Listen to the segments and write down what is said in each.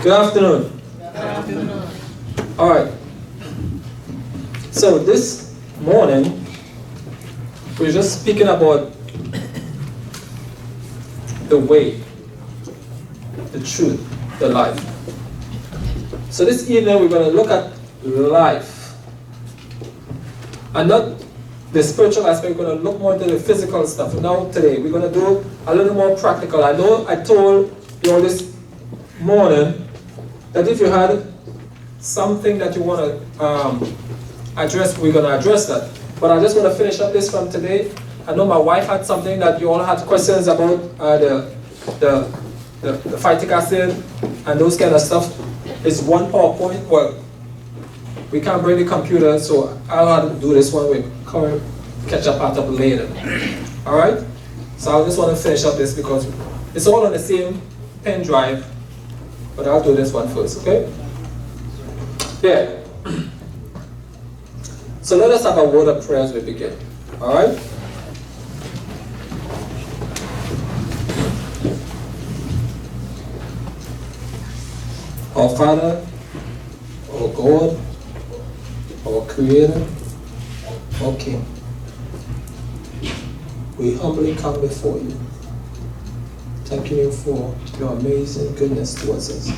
Good afternoon. Good afternoon. All right. So this morning, we're just speaking about the way, the truth, the life. So this evening, we're going to look at life. And not the spiritual aspect, we're going to look more into the physical stuff. Now today, we're going to do a little more practical. I know I told you all this morning that if you had something that you want to address, we're going to address that. But I just want to finish up this from today. I know my wife had something that you all had questions about, the phytic acid and those kind of stuff. It's one PowerPoint. Well, we can't bring the computer, so I'll have to do this one. We'll catch up later. All right? So I just want to finish up this because it's all on the same pen drive. But I'll do this one first, okay? Yeah. So let us have a word of prayer as we begin. All right? Our Father, our God, our Creator, our King, we humbly come before you, thanking you for your amazing goodness towards us.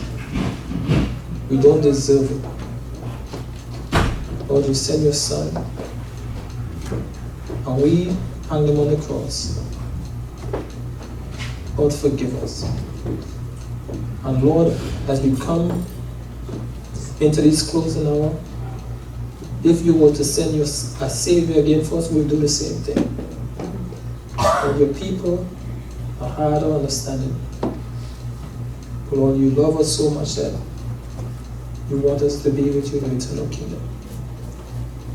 We don't deserve it. Lord, you sent your Son, and we hang him on the cross. Lord, forgive us. And Lord, as we come into this closing hour, if you were to send a Savior again for us, we'll do the same thing. Lord, your people are hard of understanding. But Lord, you love us so much that you want us to be with you in the eternal kingdom.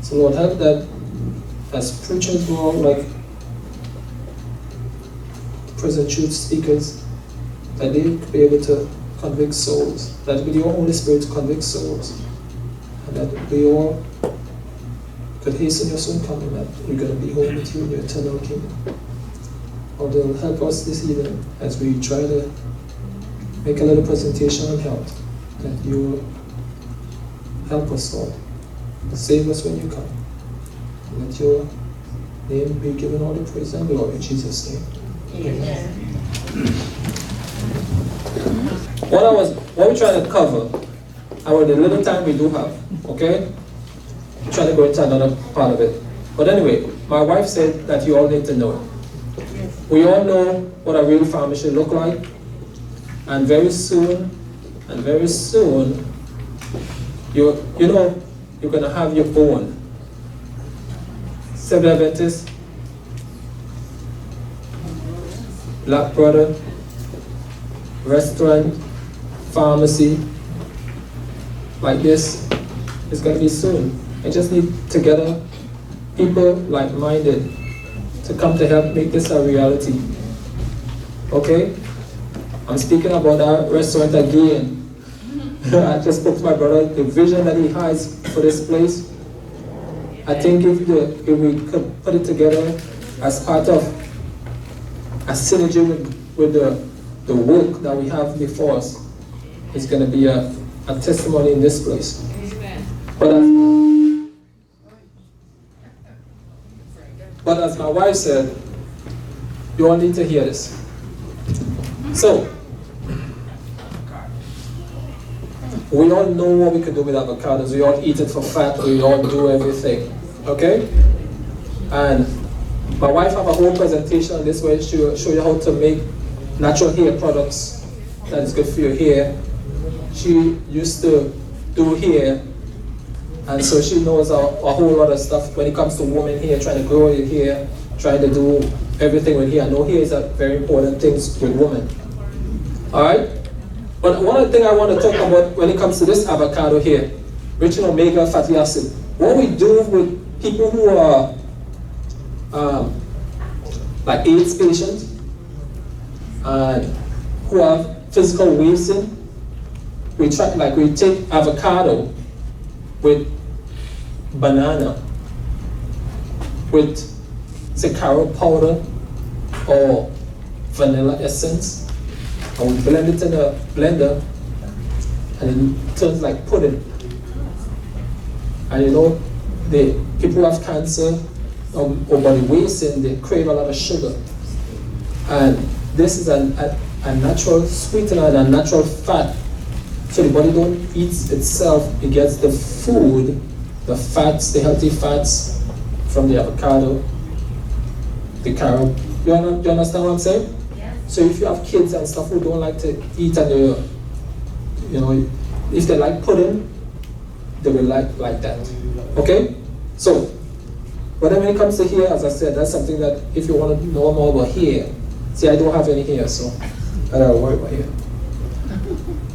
So Lord, help that as preachers go out like present truth speakers, that they could be able to convict souls, that with your Holy Spirit to convict souls, and that we all could hasten your soon coming, that we're going to be home with you in your eternal kingdom. Lord, they'll help us this evening as we try to make a little presentation on health, that you will help us, Lord. Save us when you come. Let your name be given all the praise and glory in Jesus' name. Amen. What we're trying to cover, the little time we do have, okay? I'm trying to go into another part of it. But anyway, my wife said that you all need to know it. We all know what a real farmer should look like. And very soon, you're going to have your own Seventh Adventist, Black Brother, restaurant, pharmacy, like this. It's going to be soon. I just need together people like-minded to come to help make this a reality. Okay? I'm speaking about our restaurant again. I just spoke to my brother, the vision that he has for this place. I think if we could put it together as part of a synergy with the work that we have before us, it's going to be a testimony in this place. But as my wife said, you all need to hear this. So, we all know what we can do with avocados. We all eat it for fat. We all do everything. Okay? And my wife have a whole presentation on this where she'll show you how to make natural hair products that is good for your hair. She used to do hair, and so she knows a whole lot of stuff when it comes to women hair, trying to grow your hair, trying to do everything with hair. I know hair is a very important thing with women. Alright? But one of the things I want to talk about when it comes to this avocado here, rich in omega fatty acid, what we do with people who are like AIDS patients and who have physical wasting, we take avocado with banana, with say carob powder or vanilla essence, and we blend it in a blender and it turns like pudding. And you know, the people who have cancer or body wasting, they crave a lot of sugar. And this is a natural sweetener and a natural fat. So the body don't eat itself, it gets the food, the fats, the healthy fats from the avocado, the carrot. You understand what I'm saying? Yes. So if you have kids and stuff who don't like to eat and you know, if they like pudding, they will like that. Okay? So, but then when it comes to hair, as I said, that's something that if you want to know more about hair, see, I don't have any hair, so I don't worry about hair.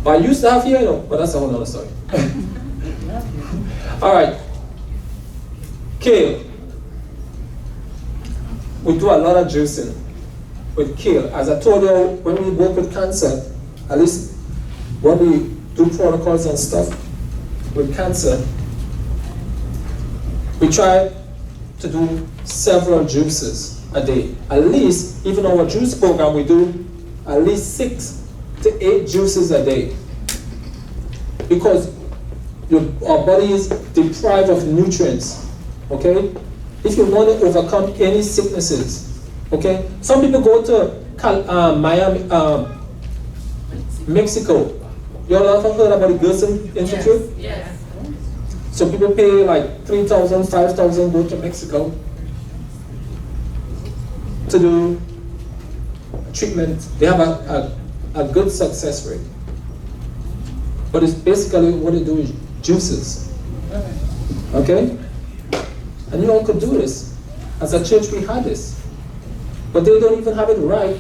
But I used to have hair, you know, but that's a whole other story. All right. Kale. We do a lot of juicing with kale. As I told you, when we work with cancer, at least when we do protocols and stuff with cancer, we try to do several juices a day. At least, even our juice program, we do at least 6 to 8 juices a day. Because our body is deprived of nutrients, okay? If you want to overcome any sicknesses, okay? Some people go to Miami, Mexico. You all ever heard about the Gerson Institute? Yes. So people pay like $3,000, $5,000, go to Mexico to do treatment. They have a good success rate. But it's basically what they do is juices. Okay? And you all could do this. As a church, we had this. But they don't even have it right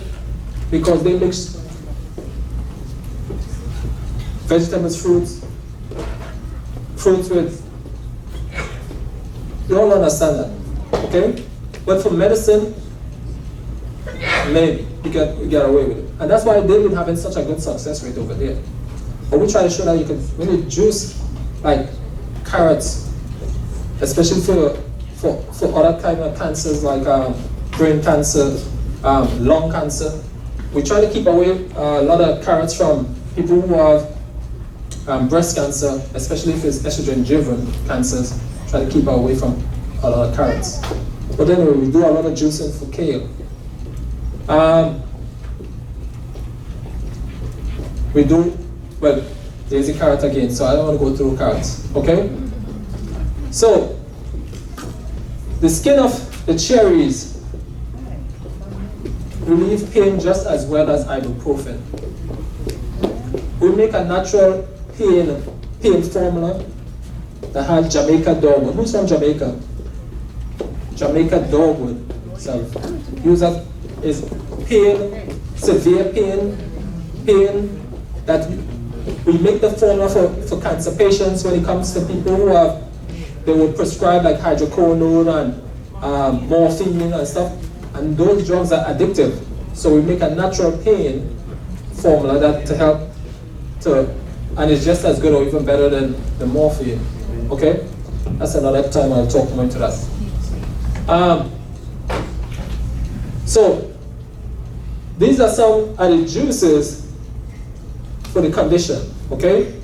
because they mix vegetables, fruits with. You all understand that, okay? But for medicine, maybe you get away with it. And that's why they've been having such a good success rate over there. But we try to show that you can, when you juice like carrots, especially for other kind of cancers like brain cancer, lung cancer, we try to keep away a lot of carrots from people who have breast cancer, especially if it's estrogen-driven cancers. Try to keep away from a lot of carrots. But anyway, we do a lot of juicing for kale. We do, well, there's a carrot again, so I don't want to go through carrots, okay? So, the skin of the cherries relieve pain just as well as ibuprofen. We make a natural pain formula that has Jamaica dogwood. Who's from Jamaica? Jamaica dogwood. So, use that is pain, severe pain that we make the formula for cancer patients when it comes to people who have, they would prescribe like hydrocodone and morphine and stuff, and those drugs are addictive. So we make a natural pain formula that to help to, and it's just as good or even better than the morphine. Okay? That's another time I'll talk more into that. So these are some of the juices for the condition, okay?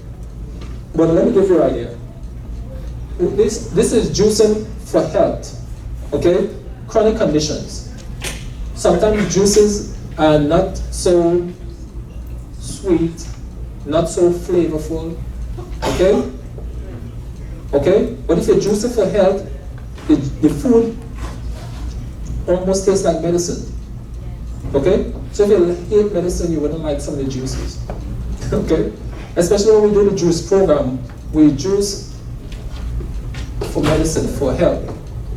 But let me give you an idea. This is juicing for health, okay? Chronic conditions. Sometimes juices are not so sweet, not so flavorful, okay? Okay? But if you're juicing for health, the food almost tastes like medicine, okay? So if you hate medicine, you wouldn't like some of the juices. Okay? Especially when we do the juice program, we juice for medicine, for health.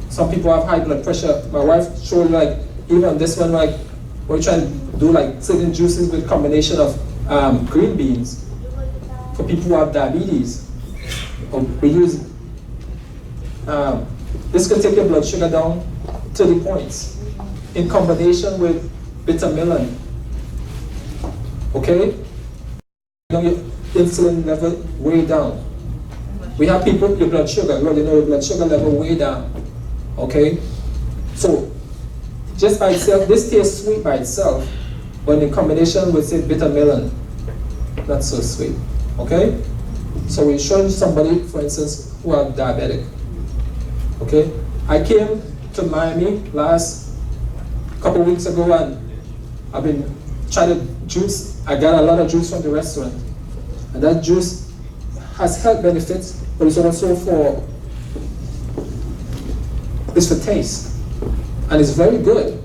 Some people have high blood pressure. My wife showed like, even this one, like, we're trying to do like certain juices with combination of green beans for people who have diabetes. We use, this can take your blood sugar down 30 points in combination with bitter melon. Okay? Your insulin level way down. We have people, your blood sugar, you already know your blood sugar level way down. Okay? So, just by itself, this tastes sweet by itself, but in combination with, say, bitter melon, not so sweet. Okay? So we're showing somebody, for instance, who are diabetic. Okay? I came to Miami last couple weeks ago and I've been trying to juice. I got a lot of juice from the restaurant. And that juice has health benefits, but it's also it's for taste. And it's very good.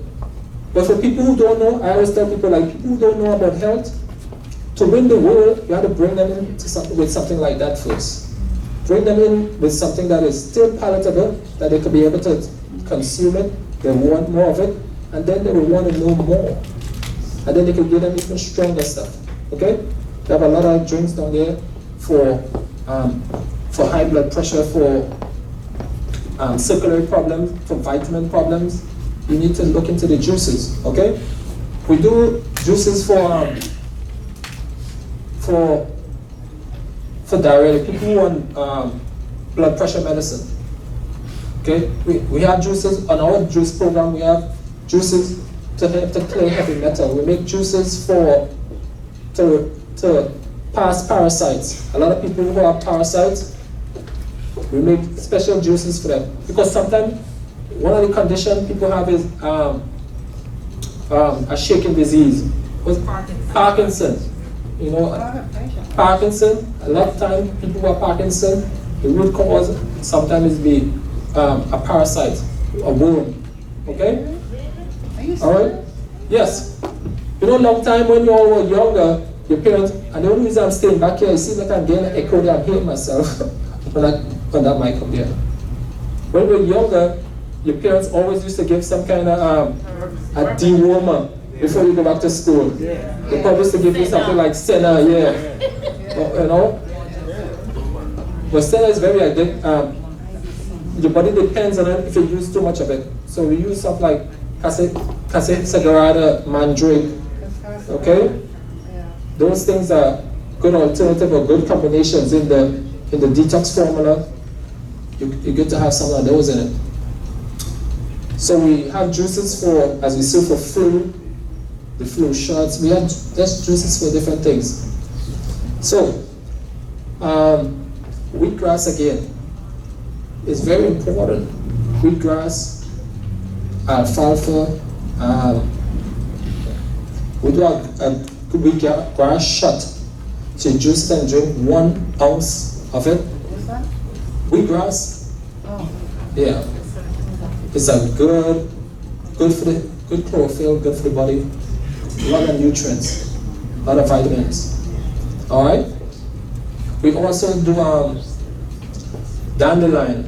But for people who don't know, I always tell people, like, people who don't know about health, to win the world, you have to bring them in with something like that first. Bring them in with something that is still palatable, that they could be able to consume it, they want more of it, and then they will want to know more. And then they can give them even stronger stuff. Okay? They have a lot of drinks down there for high blood pressure, for circulatory problems, for vitamin problems. You need to look into the juices. Okay? We do juices for diarrhea, people who want blood pressure medicine. Okay, we have juices on our juice program. We have juices to clear heavy metal. We make juices to pass parasites. A lot of people who have parasites, we make special juices for them, because sometimes one of the conditions people have is a shaking disease. What's Parkinsons. You know, Parkinson, a lot of time people who have Parkinson, the root cause sometimes be a parasite, a worm. Okay? Alright? Yes. You know, long time when you all were younger, your parents, and the only reason I'm staying back here, you see that I'm getting an echo there, I'm hearing myself when that mic up there. When we were younger, your parents always used to give some kind of a dewormer before you go back to school. They probably used to give you something like Senna, you know. But Senna is very addictive. Your body depends on it if you use too much of it. So we use stuff like Case Sagrada, Mandrake. Okay? Those things are good alternative or good combinations in the detox formula. You get to have some of those in it. So we have juices for, as we see, for flu, the flu shots. We have just juices for different things. So, wheatgrass again is very important. Wheatgrass, alfalfa. We do a wheatgrass shot. So you juice it and drink 1 ounce of it. What's that? Wheatgrass. Oh. Yeah. It's a good chlorophyll, good for the body. A lot of nutrients, a lot of vitamins. All right. We also do dandelion.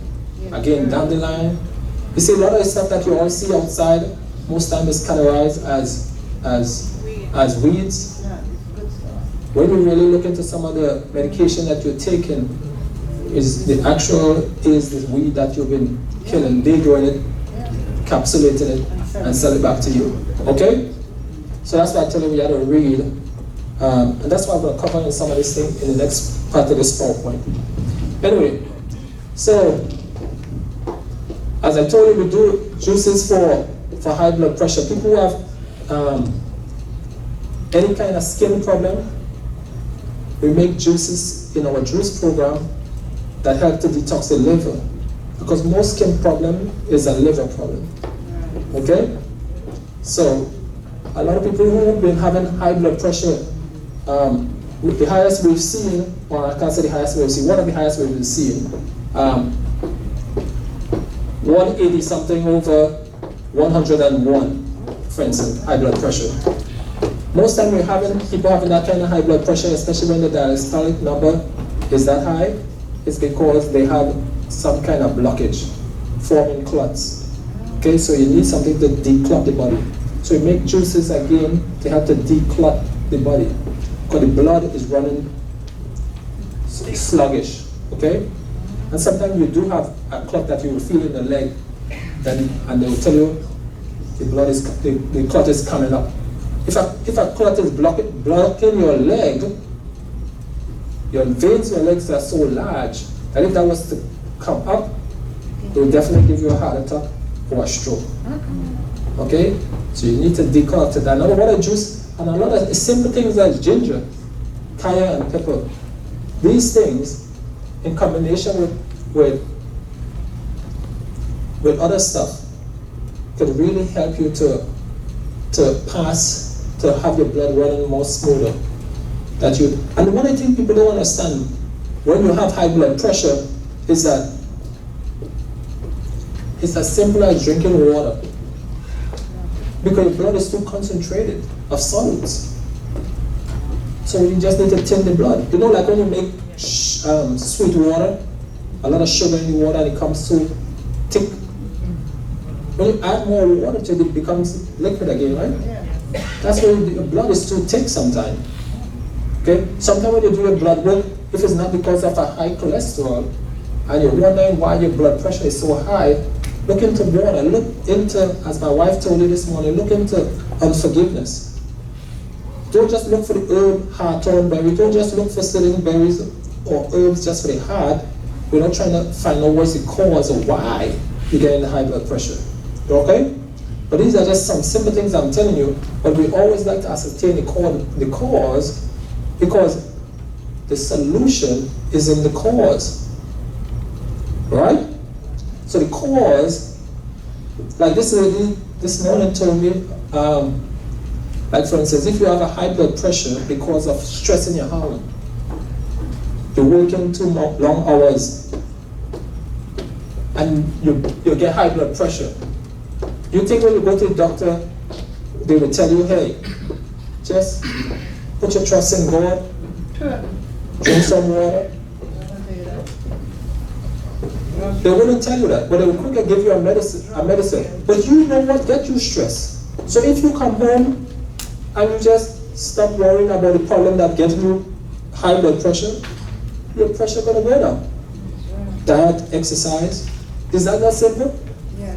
Again, dandelion. You see, a lot of the stuff that you all see outside, most time is categorized as weeds. When you really look into some of the medication that you're taking, is the weed that you've been killing. They grow in it, encapsulating it, and sell it back to you. Okay? So that's why I tell you we had to read. And that's why I'm going to cover in some of this thing in the next part of this PowerPoint. Anyway, so as I told you, we do juices for high blood pressure. People who have any kind of skin problem, we make juices in our juice program that help to detox the liver, because most skin problem is a liver problem. Okay? So a lot of people who have been having high blood pressure, the highest we've seen, or I can't say the highest we've seen, one of the highest we've seen, 180 something over 101, for instance, high blood pressure. Most time we're having people having that kind of high blood pressure, especially when the diastolic number is that high, it's because they have some kind of blockage, forming clots. Okay, so you need something to declot the body. So you make juices again to help to declot the body, because the blood is running sluggish. Okay, and sometimes you do have a clot that you will feel in the leg, and they will tell you the clot is coming up. If a clot is blocking your leg, your veins in your legs are so large that if that was to come up, it will definitely give you a heart attack or a stroke. Okay? So you need to decoct it. Another water juice, and a lot of simple things like ginger, cayenne and pepper. these things, in combination with other stuff, can really help you to have your blood running more smoother. And one I think people don't understand when you have high blood pressure is that it's as simple as drinking water, because your blood is too concentrated of solids. So you just need to thin the blood. You know, like when you make sweet water, a lot of sugar in the water and it comes too thick. When you add more water to it, it becomes liquid again, right? Yeah. That's why your blood is too thick sometimes. Okay? Sometimes when you do your blood work, if it's not because of a high cholesterol, and you're wondering why your blood pressure is so high, look into water. Look into, as my wife told you this morning, look into unforgiveness. Don't just look for the herb hawthorn berry. Don't just look for certain berries or herbs just for the heart. We're not trying to find out what's the cause or why you're getting high blood pressure. Okay? But these are just some simple things I'm telling you, but we always like to ascertain the cause, because the solution is in the cause. Right? So the cause, like this lady this morning told me, like for instance, if you have a high blood pressure because of stress in your home, you're working too long hours, and you get high blood pressure. You think when you go to the doctor, they will tell you, hey, just put your trust in God, drink some water. They wouldn't tell you that, but they will quickly give you a medicine. But you know what gets you stressed. So if you come home and you just stop worrying about the problem that gets you high blood pressure, your pressure gonna go down. Diet, exercise. Is that not simple? Yeah.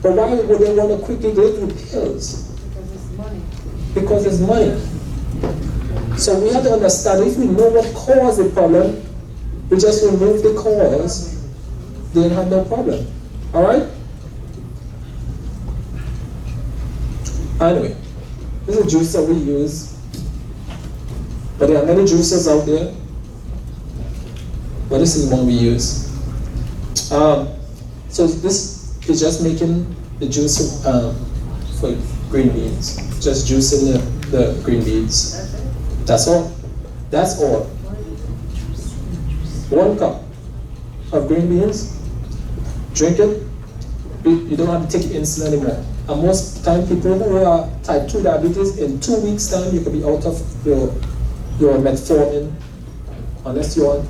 But why would they want to quickly go through pills? Because it's money. Because it's money. So we have to understand, if we know what caused the problem, we just remove the cause, then have no problem. Alright? Anyway, this is a juice that we use. But there are many juices out there. But this is the one we use. So this is just making the juice for green beans. Just juicing the green beans. That's all. That's all. 1 cup of green beans. Drink it. You don't have to take insulin anymore. And most time people who are type 2 diabetes, in 2 weeks time you can be out of your metformin, unless you want.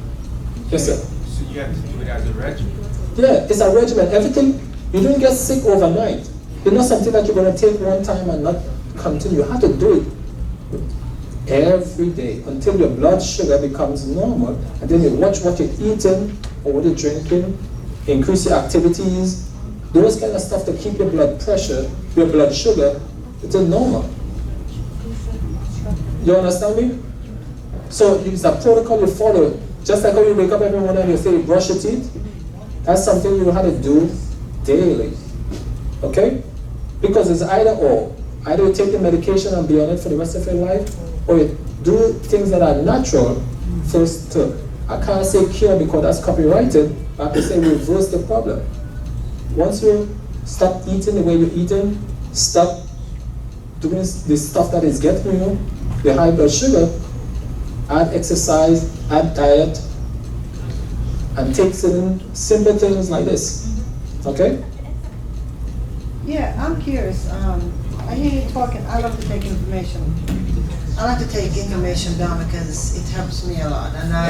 Yes, sir. So you have to do it as a regimen? Yeah, it's a regimen. Everything, you don't get sick overnight. It's not something that you're going to take one time and not continue. You have to do it every day until your blood sugar becomes normal, and then you watch what you're eating or what you're drinking, increase your activities, those kind of stuff to keep your blood pressure, your blood sugar, to normal. You understand me? So it's a protocol you follow. Just like how you wake up every morning and you say you brush your teeth, that's something you have to do daily. Okay? Because it's either or. Either you take the medication and be on it for the rest of your life, or you do things that are natural first to, I can't say cure because that's copyrighted, but I can say reverse the problem. Once you stop eating the way you're eating, stop doing the stuff that is getting you the high blood sugar, add exercise, add diet, and take certain simple things like this. Okay? Yeah, I'm curious. I hear you talking. I love to take information. I like to take information down because it helps me a lot. And I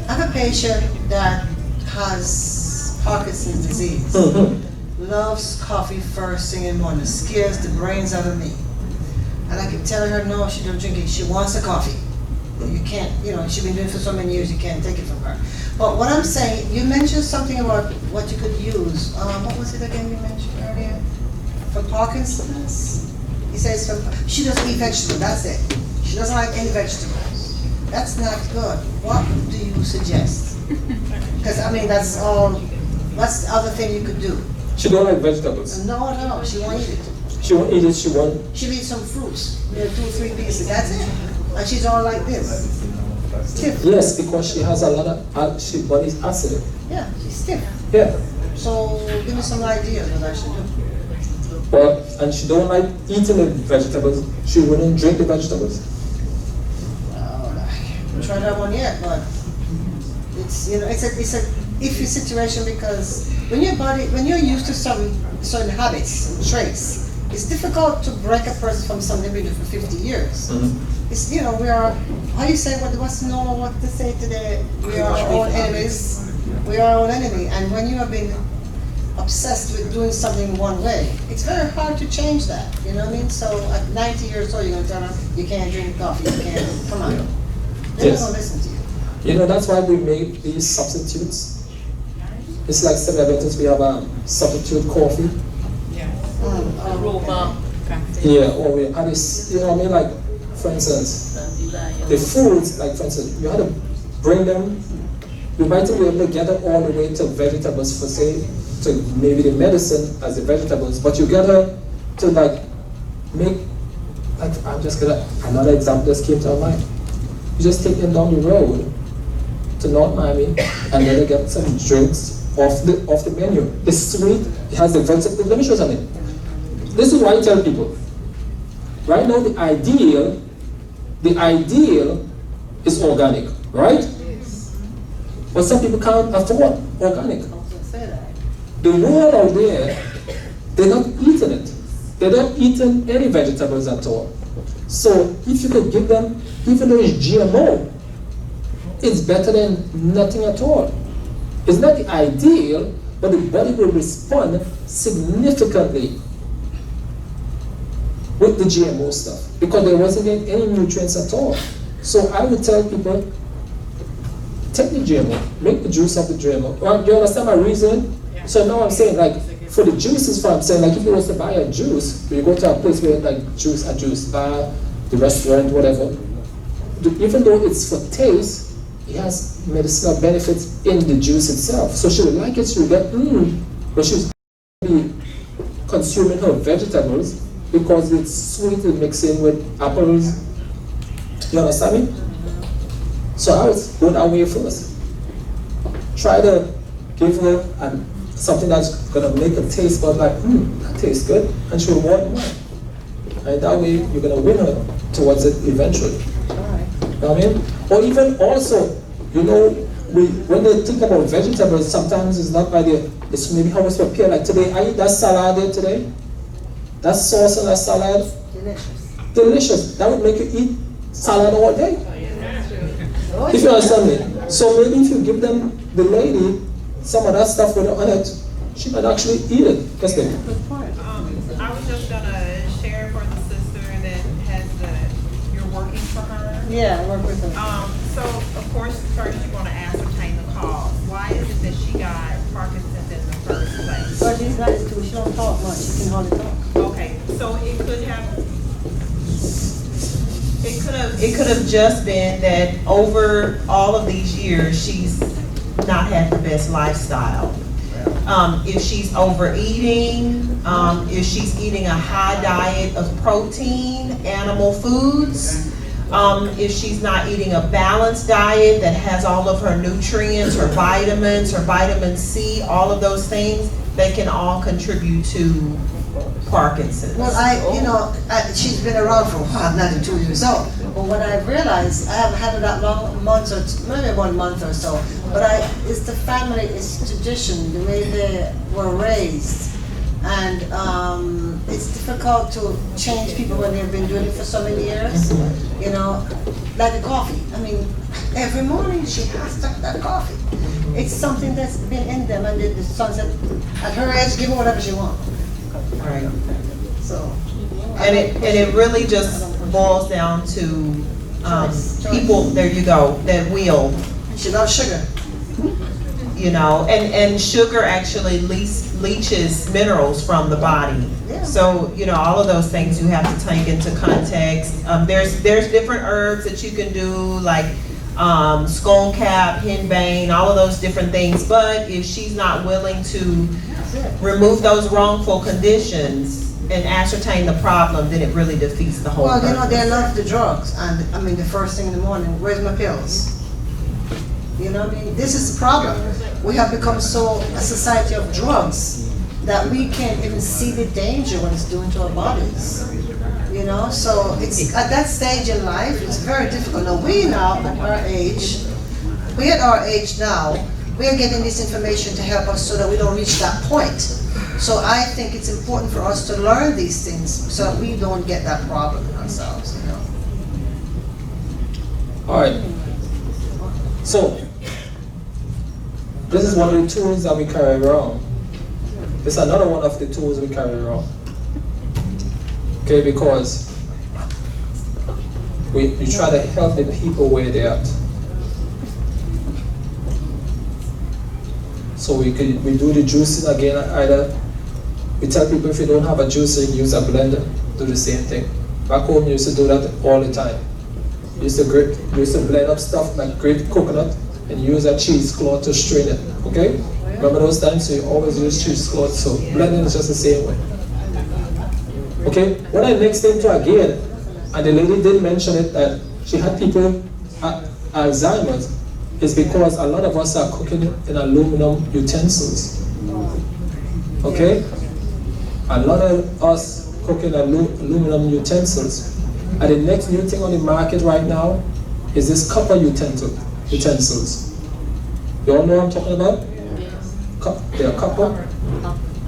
have a patient that has Parkinson's disease. Loves coffee first thing in the morning. Scares the brains out of me. And I keep telling her, no, she don't drink it. She wants a coffee. You can't, she's been doing it for so many years, you can't take it from her. But what I'm saying, you mentioned something about what you could use. What was it again you mentioned earlier? For Parkinson's? He says she doesn't eat vegetables, that's it. She doesn't like any vegetables. That's not good. What do you suggest? Because, that's the other thing you could do. She don't like vegetables. No, she won't eat it. She won't eat it, She'll eat some fruits, 2 or 3 pieces, that's it. And she's all like this. Stiff. Yes, because she has a lot of, she body's acidic. Yeah, she's stiff. Yeah. So give me some ideas what I should do. Well, and she don't like eating the vegetables. She wouldn't drink the vegetables. Well, I haven't tried that one yet, but it's it's a iffy situation because when you're used to certain habits and traits, it's difficult to break a person from something we do for 50 years. Mm-hmm. It's we are how you say what's normal what to say today. We are our own enemies. We are our own enemy, and when you have been obsessed with doing something one way, it's very hard to change that. You know what I mean? So at 90 years old, you're gonna tell them you can't drink coffee. You can't. Come on. They're not gonna listen to you. You know, that's why we make these substitutes. It's like Seven Adventists, we have a substitute coffee. Yeah, or we add this, you know what I mean? Like, for instance, the foods, like for instance, you had to bring them, you might be able to get them all the way to vegetables for say, to maybe the medicine as the vegetables, but you gotta to like make, like I'm just gonna, another example just came to my mind. You just take them down the road to North Miami and then they get some drinks off the menu. The sweet, it has the vegetables, let me show something. This is why I tell people, right now the ideal is organic, right? But some people can't afford organic. The world out there, they're not eating it. They're not eating any vegetables at all. So if you could give them, even though it's GMO, it's better than nothing at all. It's not the ideal, but the body will respond significantly with the GMO stuff because there wasn't any nutrients at all. So I would tell people, take the GMO, make the juice of the GMO. Do you understand my reason? Yeah. So now I'm saying, like, for the juices, I'm saying, like, if you was to buy a juice, you go to a place where like a juice bar, the restaurant, whatever, even though it's for taste, it has medicinal benefits in the juice itself. So she would like it, she would get, but she's be consuming her vegetables because it's sweet and mixed in with apples. You understand me? So I would go that way first. Try to give her something that's gonna make her taste bud like, that tastes good, and she'll want more. And that way you're gonna win her towards it eventually. You know what I mean? Or even also, you know, when they think about vegetables, sometimes it's not by it's maybe how it's prepared. Like today, I eat that salad there today. That sauce on that salad. Delicious. That would make you eat salad all day. If you understand me. So maybe if you give them, the lady, some of that stuff with on it, she might actually eat it. Yes, I was just gonna share for the sister that you're working for her. Yeah, I work with her. So of course, first you want to ascertain the cause. Why is it that she got Parkinson's in the first place? But she's nice too. She don't talk much. She can hardly talk. Okay, so it could have just been that over all of these years she's not had the best lifestyle. If she's overeating, if she's eating a high diet of protein, animal foods, if she's not eating a balanced diet that has all of her nutrients, her vitamins, her vitamin C, all of those things, they can all contribute to Parkinson's. Well, she's been around for a while, 92 years old. But what I've realized, I haven't had it that long, maybe 1 month or so. But it's the family, it's tradition, the way they were raised. And it's difficult to change people when they've been doing it for so many years. You know, like the coffee. I mean, every morning she has to have that coffee. It's something that's been in them, and the son said, at her age, give her whatever she wants. Right. So. And it really just boils down to people. There you go. That will. She loves sugar. You know, and sugar actually leaches minerals from the body. Yeah. So, you know, all of those things you have to take into context. There's different herbs that you can do, like skullcap, henbane, all of those different things. But if she's not willing to remove those wrongful conditions, and ascertain the problem, then it really defeats the whole Well, purpose. they love the drugs, and I mean, the first thing in the morning, where's my pills? You know what I mean? This is the problem. We have become so a society of drugs that we can't even see the danger what it's doing to our bodies. You know, so it's at that stage in life, it's very difficult. Now we now at our age, we at our age now, we are getting this information to help us so that we don't reach that point. So I think it's important for us to learn these things so that we don't get that problem in ourselves, you know. All right. So, this is one of the tools that we carry around. This is another one of the tools we carry around. Okay, because we try to help the people where they're at. So we do the juicing again. Either we tell people if you don't have a juicer, use a blender. Do the same thing. Back home, you used to do that all the time. You used to blend up stuff like grated coconut and use a cheesecloth to strain it. Okay? Remember those times? So you always use cheesecloth. So blending is just the same way. Okay? What I next into again, and the lady did mention it, that she had people at Alzheimer's, is because a lot of us are cooking in aluminum utensils. Okay? A lot of us cooking aluminum utensils. And the next new thing on the market right now is this copper utensils. You all know what I'm talking about? Yeah, copper.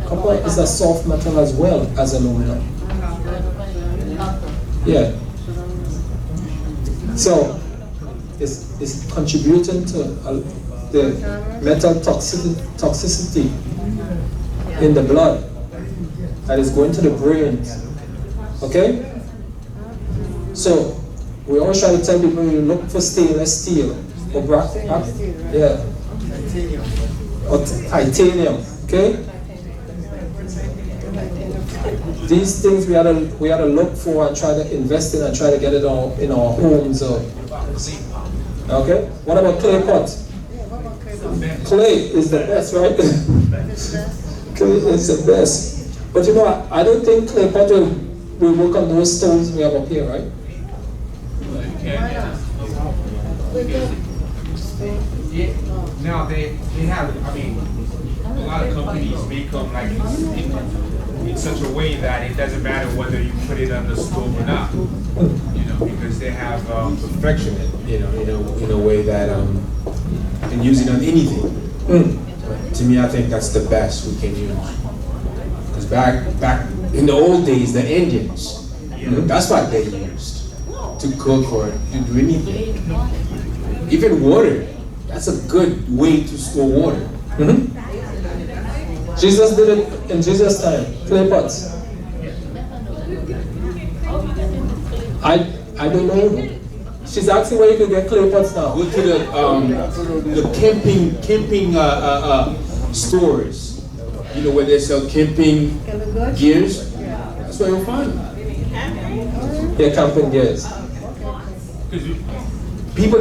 Copper is a soft metal as well as aluminum. Yeah. So it's contributing to the metal toxicity in the blood that is going to the brain. Okay? So we always try to tell people you look for stainless steel or yeah, or titanium. Okay? These things we had to look for and try to invest in and try to get it in our homes. Okay? What about clay pot? Clay is the best, right? Clay is the best. But you know, I don't think clay pot will work on those stones we have up here, right? Now they have, I mean, a lot of companies make them like in such a way that it doesn't matter whether you put it on the stove or not. You know, because they have perfection, in a way that you can use it on anything. To me, I think that's the best we can use. Because back in the old days, the Indians, that's what they used to cook or to do anything. Even water, that's a good way to store water. Jesus did it in Jesus' time, clay pots. I don't know. She's asking where you can get clay pots now. Go to the camping stores. You know where they sell camping gears. That's where you'll find them. Yeah, camping gears. People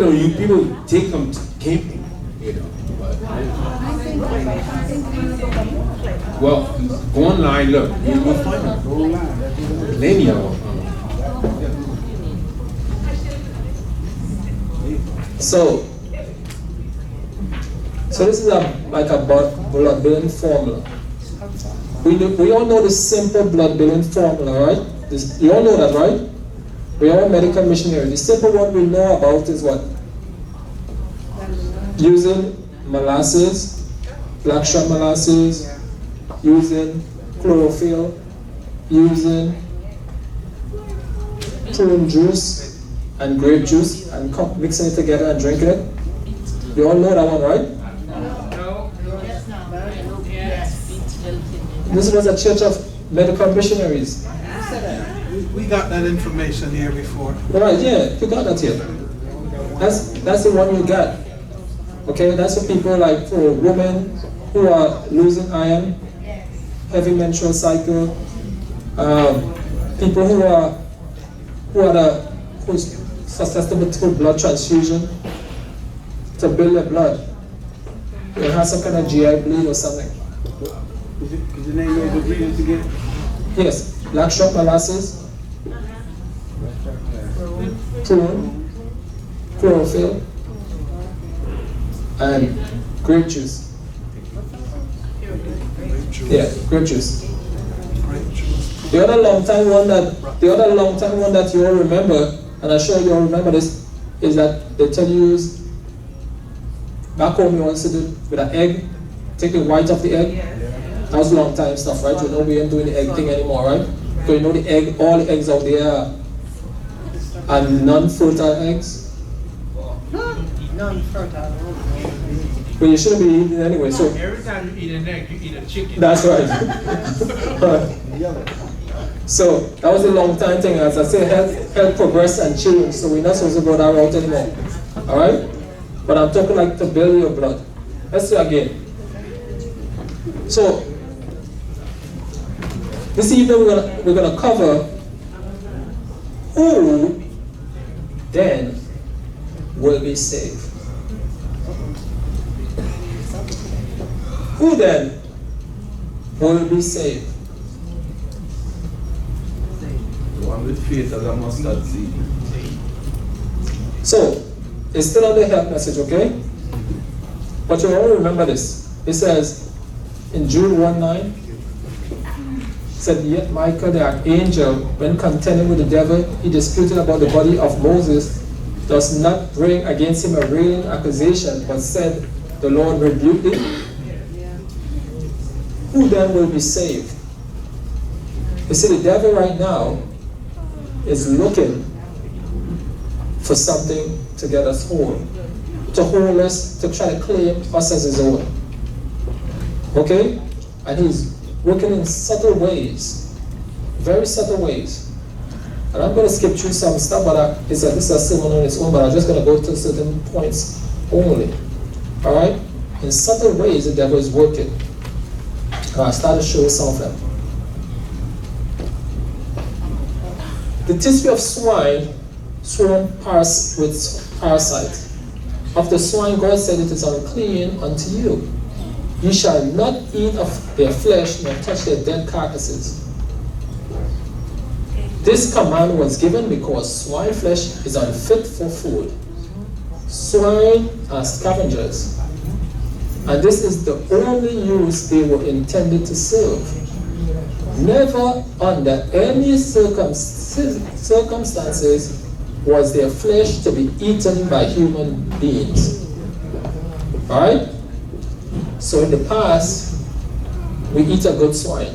take them to camping. You know. Well, go online, look. You'll find them. Plenty of them. So this is like a blood building formula. We all know the simple blood building formula, right? You all know that, right? We are a medical missionary. The simple one we know about is what? Using molasses, blackstrap molasses, using chlorophyll, using prune juice and grape juice and mixing it together and drinking it. You all know that one, right? This was a church of medical missionaries. We got that information here before. Right, yeah, you got that here. That's the one you got. Okay, that's for people like for women who are losing iron, heavy menstrual cycle, people who's susceptible to blood transfusion to build their blood. They have some kind of GI bleed or something. Could you name those ingredients again? Yes. black shrimp molasses, prune, chlorophyll, and grape juice. Yeah, grape juice. The other long time one that you all remember, and I'm sure you all remember this, is that they tell you use back home you also do with an egg, take the white of the egg. That was long time stuff, right? You know we ain't doing the egg thing anymore, right? So you know the egg, all the eggs out there are non-fertile eggs. Non-fertile. But you shouldn't be eating it anyway. So Every time you eat an egg, you eat a chicken. that's right. So that was a long time thing. As I say, health progress and change. So we're not supposed to go that route anymore. All right? But I'm talking like to build your blood. Let's see again. So this evening we're gonna cover who then will be saved. Who then will be saved? The one with faith as a mustard seed. So, it's still on the health message, okay? But you all remember this. It says in Jude 1:9, said, yet Michael, the archangel, when contending with the devil, he disputed about the body of Moses, does not bring against him a railing accusation, but said, the Lord rebuked him. Who then will be saved? You see, the devil right now is looking for something to get us whole, to hold us, to try to claim us as his own. Okay? And he's working in subtle ways, very subtle ways. And I'm going to skip through some stuff, but this is a sermon on its own, but I'm just going to go to certain points only. All right? In subtle ways, the devil is working. I'll start to show some of them. The tissue of swine swarm with parasites. Of the swine, God said it is unclean unto you. You shall not eat of their flesh, nor touch their dead carcasses. This command was given because swine flesh is unfit for food. Swine are scavengers, and this is the only use they were intended to serve. Never under any circumstances was their flesh to be eaten by human beings. Alright? So in the past, we eat a good swine.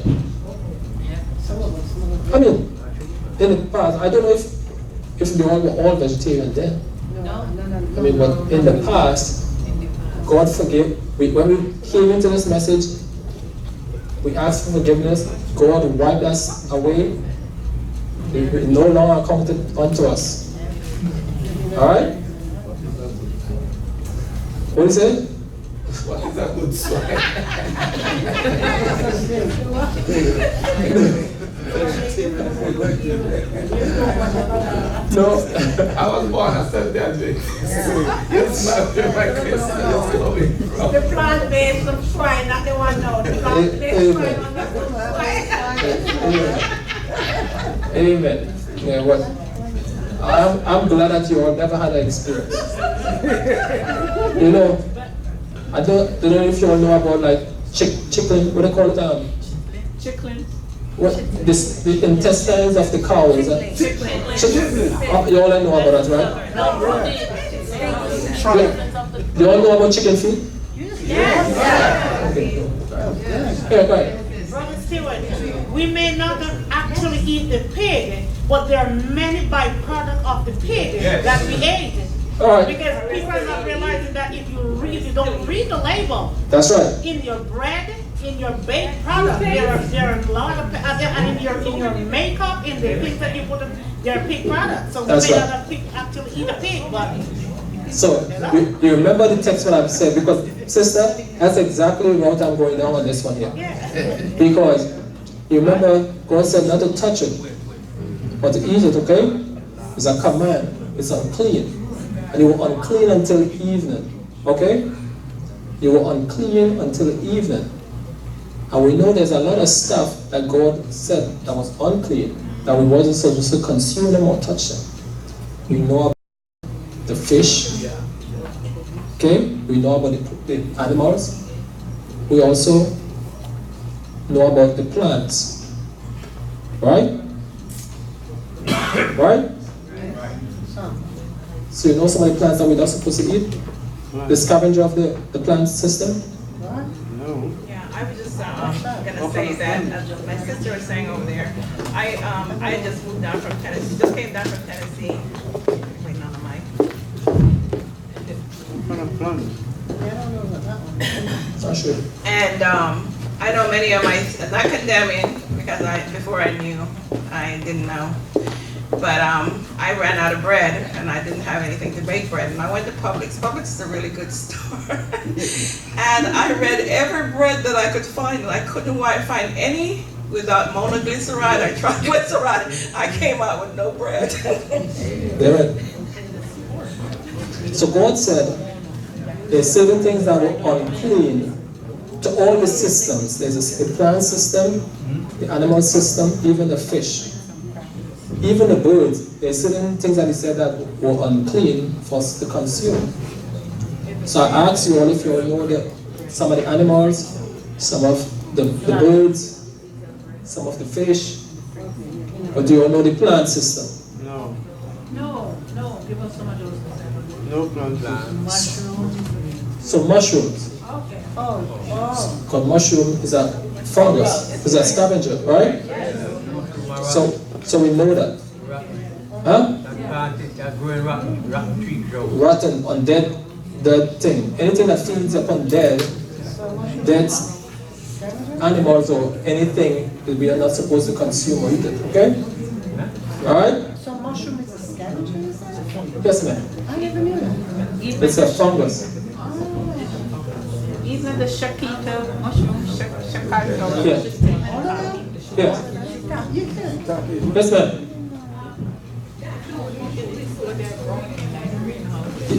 I mean, in the past, I don't know if they were all vegetarian then. I mean, but in the past, God forgive. When we came into this message, we asked for forgiveness. God wiped us away. It no longer counted unto us. Alright? What is it? What is a good swine? No. I was born a Sunday Adventist. Yes, my Christmas is coming from. The plant-based of swine, not the one now. The plant-based swine, not the swine. Amen. Yeah, what? I'm glad that you all never had that experience. You know, I don't know if you all know about like chicken, what do they call it? Chicken. What the intestines of the cows? Chicken. You all know about that, right? You all know about chicken feet? Yes. Okay. Yeah, right. Brother Stewart, we may not actually eat the pig, but there are many byproducts of the pig that we ate. All right. Because people are not realizing that if you don't read the label, That's right. in your bread, in your baked product, there are a lot of, and in your makeup, in the things that you put in, there are pig products. So we That's may right. not actually eat a pig, but So, you remember the text what I've said? Because, sister, that's exactly what I'm going down on this one here. Because, you remember, God said not to touch it, but to eat it, okay? It's a command. It's unclean. And you were unclean until evening, okay? You were unclean until evening. And we know there's a lot of stuff that God said that was unclean, that we wasn't supposed to consume them or touch them. We know about the fish, okay? We know about the animals. We also know about the plants, right? Right? So you know some of the plants that we're not supposed to eat? The scavenger of the plant system? Yeah, I was just gonna say that, as my sister was saying over there, I just moved down from Tennessee, just came down from Tennessee. Waiting on the mic. Not sure. And I know many of my, not condemning, because before I knew, I didn't know. But I ran out of bread and I didn't have anything to bake bread. And I went to Publix. Publix is a really good store. And I read every bread that I could find, and I couldn't find any without monoglyceride. I tried glyceride. I came out with no bread. Amen. So God said there's certain things that were unclean to all the systems. There's the plant system, the animal system, even the fish. Even the birds, there's certain things that he said that were unclean for us to consume. So I ask you all if you all know that some of the animals, some of the birds, some of the fish, or do you all know the plant system? No. No, give us some of those. No plant. Mushrooms. So mushrooms. Okay. Because mushroom is a fungus, is a scavenger, right? So we know that. Huh? Rotten, undead, dead thing. Anything that feeds upon dead animals or anything that we are not supposed to consume or eat it. Okay? Alright? So mushroom is a scavenger, is that? Yes, ma'am. I never knew that. It's a fungus. Even the shakita mushroom, shakita. Yeah. Yes. You can. Yes, ma'am.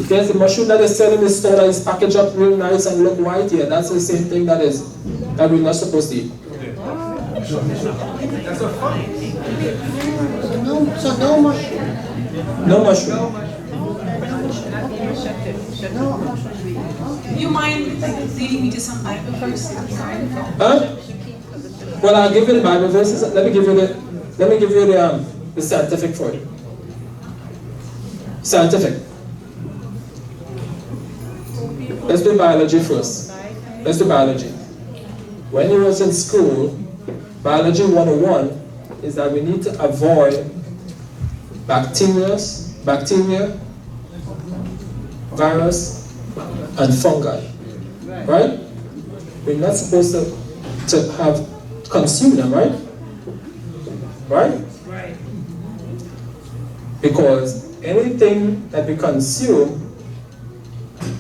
There's a mushroom that is selling in the store that is packaged up real nice and look white here. That's the same thing that we're not supposed to eat. That's a fun. So no mushroom. No mushroom. Do you mind leading me to some Bible verses? Huh? Well, I'll give you the Bible verses. Let me give you the scientific for it. Scientific. Let's do biology first. Let's do biology. When you was in school, biology 101 is that we need to avoid bacteria, virus, and fungi. Right? We're not supposed to consume them, right? Right? Right. Because anything that we consume,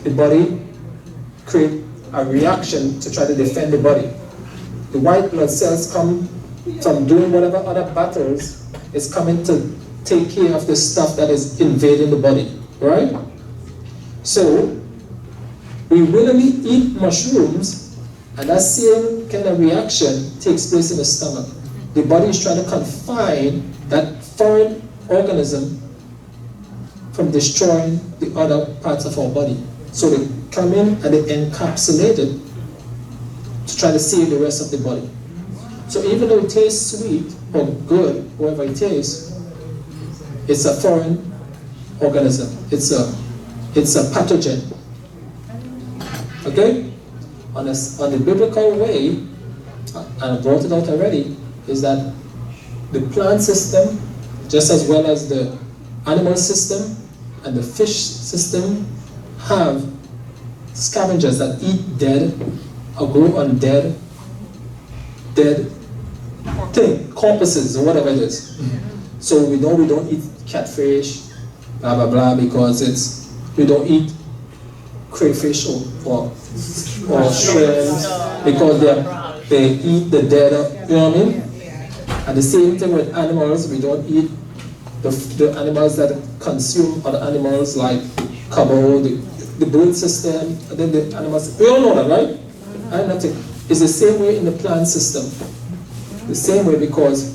the body create a reaction to try to defend the body. The white blood cells come from doing whatever other battles is coming to take care of the stuff that is invading the body, right? So, we willingly eat mushrooms, and that same kind of reaction takes place in the stomach. The body is trying to confine that foreign organism from destroying the other parts of our body. So they come in and they encapsulate it to try to save the rest of the body. So even though it tastes sweet or good, whatever it tastes, it's a foreign organism. It's a pathogen. Okay? On the biblical way, and I brought it out already, is that the plant system, just as well as the animal system and the fish system, have scavengers that eat dead or grow on dead thing, corpses or whatever it is. So we know we don't eat catfish, blah blah blah, because we don't eat crayfish or shrimps because they eat the dead, you know what I mean? And the same thing with animals, we don't eat the animals that consume other animals like cabo, the bird system, and then the animals. We all know that, right? And nothing. It's the same way in the plant system. The same way because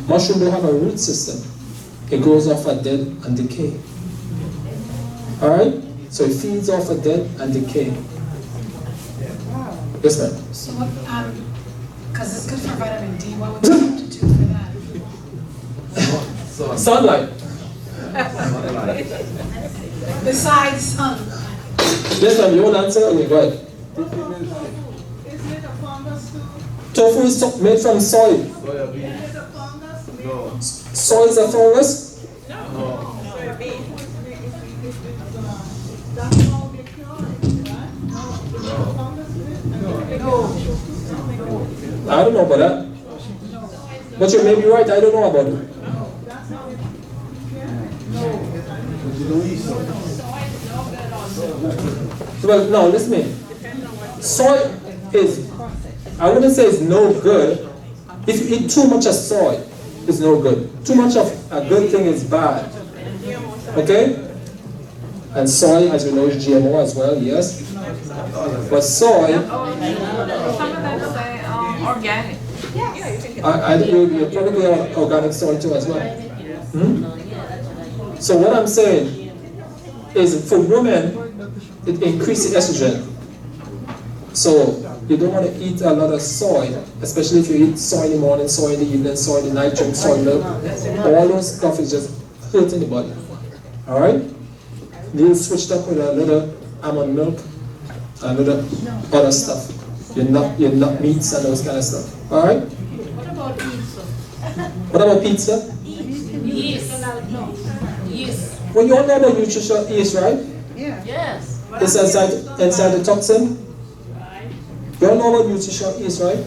mushroom don't have a root system. It grows off of dead and decay. Alright? So it feeds off of dead and decay. Yes, ma'am. So what, because it's good for vitamin D, what would you have to do for that? Sunlight. Besides sun. Yes, ma'am. You want to answer? Okay, go ahead. Is it a fungus too? Tofu is made from soy. Is it a fungus? No. Soy is a fungus? That's all we cure it, right? Fungus is it? I don't know about that. But you may be right. I don't know about it. That's how it, Well, no, listen to me. Soy is, I wouldn't say it's no good. If you eat too much of soy, it's no good. Too much of a good thing is bad. Okay? And soy, as we know, is GMO as well, yes. But soy, Some of them say organic. you're probably on organic soy too as well. So what I'm saying is for women, it increases estrogen. So you don't want to eat a lot of soy, especially if you eat soy in the morning, soy in the evening, soy in the night, drink soy milk. All those stuff is just hurting the body. Alright? You switched up with a little almond milk, a little other stuff. Your nut meats and those kind of stuff. Alright? what about pizza? What about pizza? Yeast. Yeast. Well, you all know about nutritional yeast, right? Yeah. Yes. It's inside the toxin. You all know about nutritional yeast, right?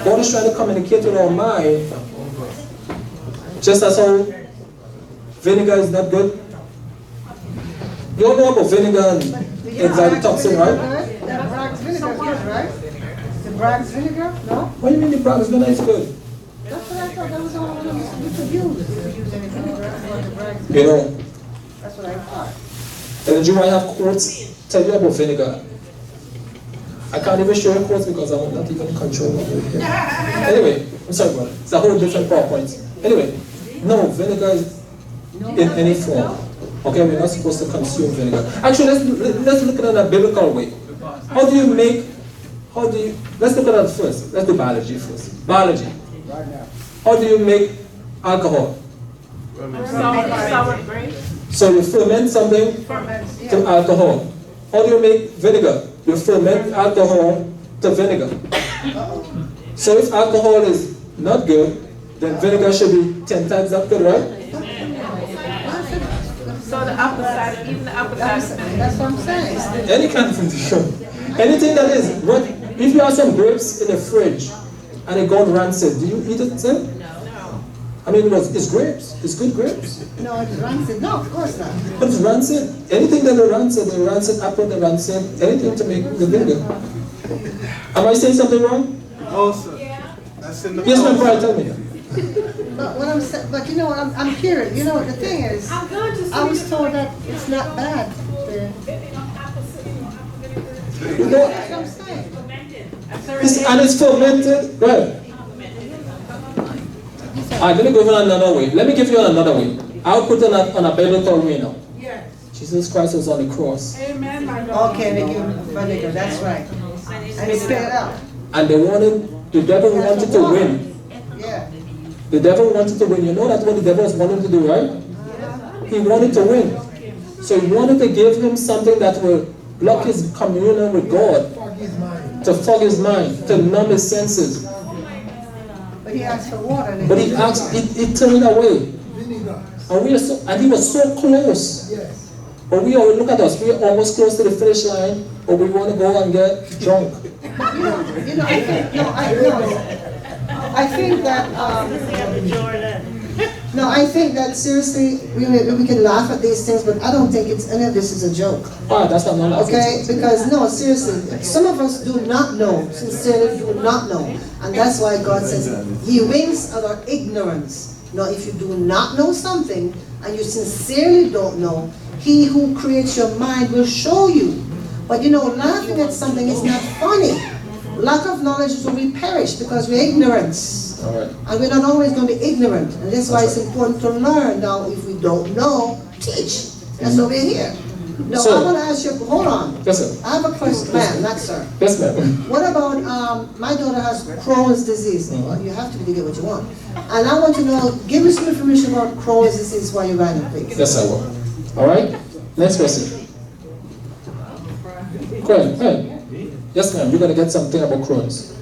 God is trying to communicate with our mind. Just as how vinegar is not good. You all know about vinegar and inside the toxin, right? That Bragg's vinegar is good, right? The Bragg's vinegar? No? What do you mean the Bragg's vinegar is good? That's what I thought. That was the only one you could use. If you use any vinegar, that's what the Bragg's You know, That's what I thought. and you might have quotes tell you about vinegar. I can't even show you quotes because I'm not even controlling it here. Anyway, I'm sorry, brother. It's a whole different PowerPoint. Anyway, no, vinegar is in any form. Okay, we're not supposed to consume vinegar. Actually, let's look at it in a biblical way. Let's look at it first. Let's do biology first. Biology. How do you make alcohol? Sour grapes. So you ferment something to alcohol. How do you make vinegar? You ferment alcohol to vinegar. So if alcohol is not good, then vinegar should be 10 times that good, right? So the apple cider, even the apple cider. That's what I'm saying. Any kind of vinegar. Anything that is, if you have some grapes in the fridge and it gone rancid, do you eat it then? No. I mean, it's grapes. It's good grapes. No, it's rancid. No, of course not. But it's rancid. Anything that is rancid, the rancid apple, the rancid, anything to make the vinegar. Am I saying something wrong? Also, that's in the Yes, my brother, tell me. But what I'm saying, but you know what? I'm curious. You know, the thing is, I was told that it's not bad. You know, That's what I'm saying. and it's fermented. Right. Alright, let me go on another way. Let me give you another way. I'll put it on a biblical way now. Yes. Jesus Christ was on the cross. Amen, my God. Okay, they give vinegar. That's right. And they spit it out. And the devil wanted to win. Yeah. The devil wanted to win. You know that's what the devil was wanting to do, right? He wanted to win. So he wanted to give him something that will block his communion with God. To fog his mind, to numb his senses. But he asked for water. But he asked, he turned away. And he was so close. But look at us, we're almost close to the finish line, but we want to go and get drunk. I think that seriously, we can laugh at these things, but I don't think any of this is a joke. Ah, that's not laughing. Okay? Because no, seriously, some of us do not know, sincerely do not know. And that's why God says, ye wings of our ignorance. Now, if you do not know something, and you sincerely don't know, he who creates your mind will show you. But you know, laughing at something is not funny. Lack of knowledge is when we perish because we're ignorance. All right. And we're not always going to be ignorant. And that's why it's important to learn. Now, if we don't know, teach. That's why we're here. Now, So- I want to ask you, hold on. Yes, sir. I have a question, ma'am, not sir. Yes, ma'am. What about, my daughter has Crohn's disease. Well, you have to get what you want. And I want to know, give me some information about Crohn's disease while you're writing, please. Yes, I will. All right. Next question. Go ahead. Yes, ma'am. You're gonna get something about Crohn's.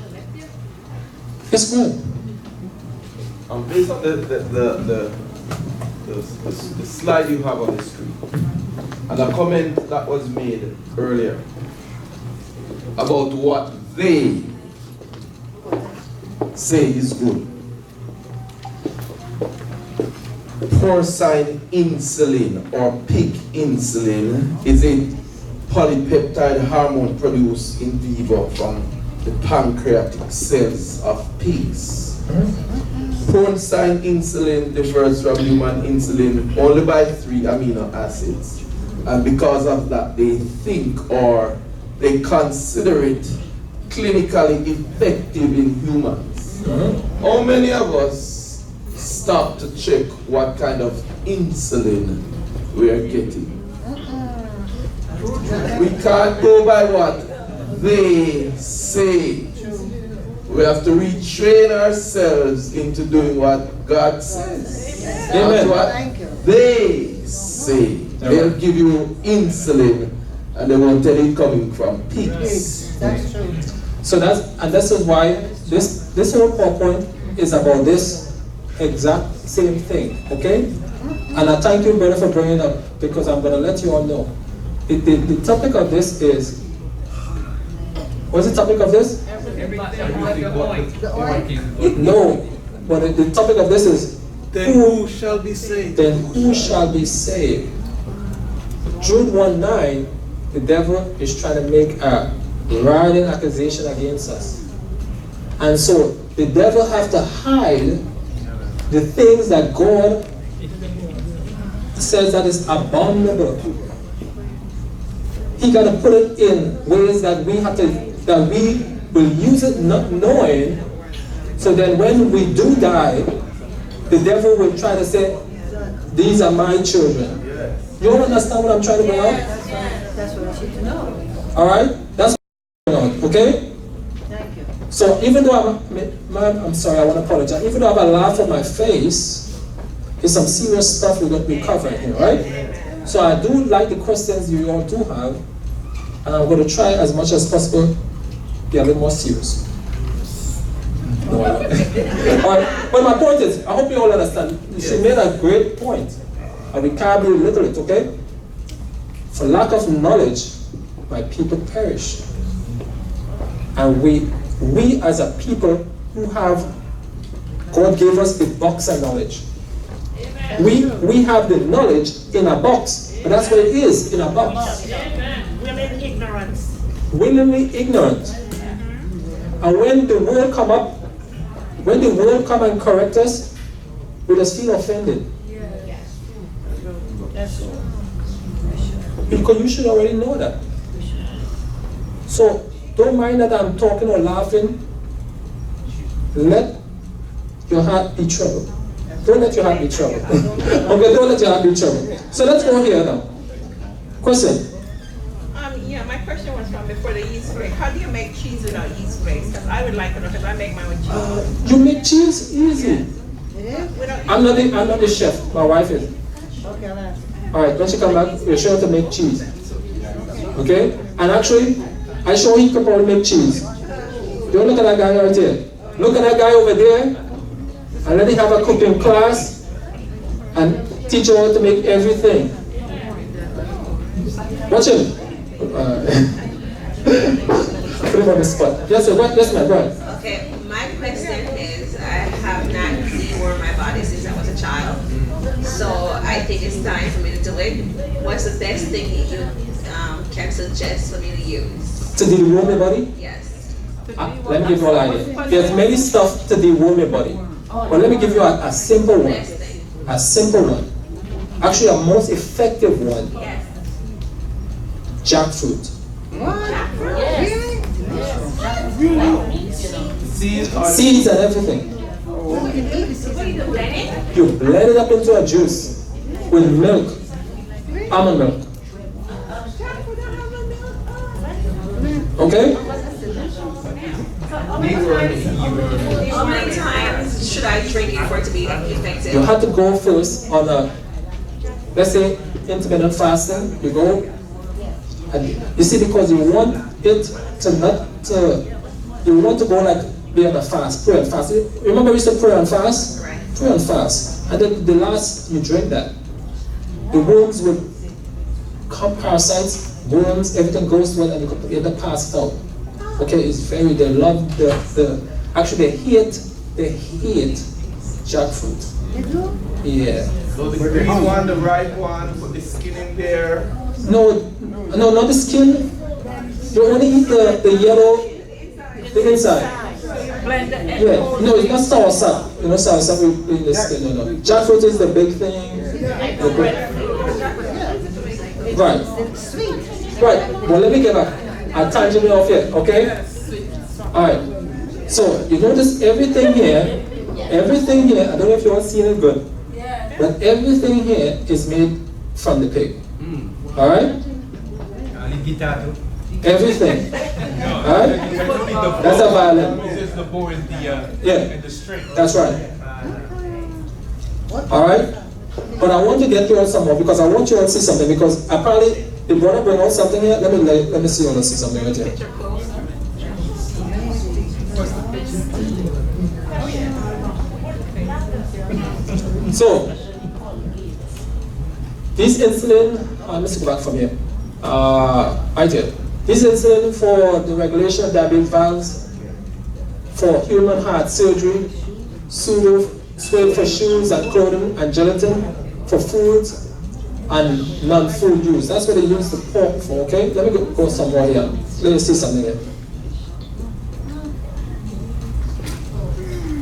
Yes, ma'am. Based on the slide you have on the screen, and a comment that was made earlier about what they say is good. Porcine insulin or pig insulin is a polypeptide hormone produced in vivo from the pancreatic cells of pigs. Porcine insulin differs from human insulin only by 3 amino acids, and because of that they think or they consider it clinically effective in humans. How many of us stop to check what kind of insulin we are getting? We can't go by what they say. We have to retrain ourselves into doing what God says. Not what they say. They'll give you insulin and they won't tell it coming from pigs. That's true. So this is why this whole PowerPoint is about this exact same thing. Okay? And I thank you, brother, for bringing it up because I'm going to let you all know. The topic of this is, what's the topic of this? No, but the topic of this is Then who shall be saved? Then who shall be saved? Jude 1:9, the devil is trying to make a riding accusation against us. And so the devil have to hide the things that God says that is abominable. He got to put it in ways that we will use it not knowing, so then when we do die, the devil will try to say, these are my children. You all understand what I'm trying to bring out? That's what I should know. All right? That's what I'm bringing out, okay? Thank you. So even though I'm sorry, I want to apologize. Even though I have a laugh on my face, it's some serious stuff we're going to be covering here, right? So I do like the questions you all do have, and I'm going to try as much as possible be a little more serious. No, I don't. All right, but my point is, I hope you all understand. She made a great point, and we can't belittle it, okay? For lack of knowledge, my people perish. And we as a people who have, God gave us the box of knowledge. We have the knowledge in a box, but that's what it is, in a box. Willingly ignorance. Willingly ignorant. And when the world come up, when the world come and correct us, we just feel offended. Because you should already know that. So don't mind that I'm talking or laughing. Let your heart be troubled. Don't let your heart be troubled. Okay, don't let your heart be troubled. So let's go here now. Question. Yeah, my question was from before the yeast break. How do you make cheese without yeast breaks? Because I would like to know, because I make my own cheese. You make cheese easy. Without I'm not the chef. My wife is. Okay, I'll ask. All right, when she come back, we're sure to make cheese. Okay? And actually, I show he can probably make cheese. Don't look at that guy right there. Look at that guy over there, and let him have a cooking class and teach you how to make everything. Watch him. Put him on the spot. Yes, sir. Yes, ma'am. Go ahead. Okay, my question is, I have not dewormed my body since I was a child, so I think it's time for me to do it. What's the best thing you can suggest for me to use? To deworm your body? Yes. Let me give you all an idea. There's many stuff to deworm your body. But let me give you a simple one. A simple one. Actually, a most effective one. Yes. Jackfruit. Seeds and everything. You blend it up into a juice with milk, almond milk. Okay? How many times should I drink it for it to be effective? You have to go first on a, let's say, intermittent fasting. You go, and you see, because you want it to not, you want to go like be on a fast, pray and fast. Remember we said pray and fast? Right. Pray and fast. And then the last you drink that, the worms will come, parasites, worms, everything goes to it, and you end up passed out. Okay, it's very, they love actually they hate jackfruit. Yeah. So the green one, the ripe one, put the skin in there. No, not the skin. You only eat the yellow, the inside. Yeah, no, it's not salsa. You know, salsa we in the skin. No. Jackfruit is the big thing. Right. Right. Well, let me get a tangent off here, okay? Alright. So, you notice everything here, I don't know if you all seen it good, but everything here is made from the pig. Alright? Everything. Alright? That's a violin. It's the bow and the string. That's right. Alright? But I want to get you all some more because I want you all to see something because apparently the brother bring out something here. Let me see you all see something right here. So, this insulin, let's go back from here. Right here. This insulin for the regulation of diabetes valves, for human heart surgery, pseudo for shoes and clothing and gelatin, for food and non-food use. That's what they use the pork for, okay? Let me go some more here. Let me see something here.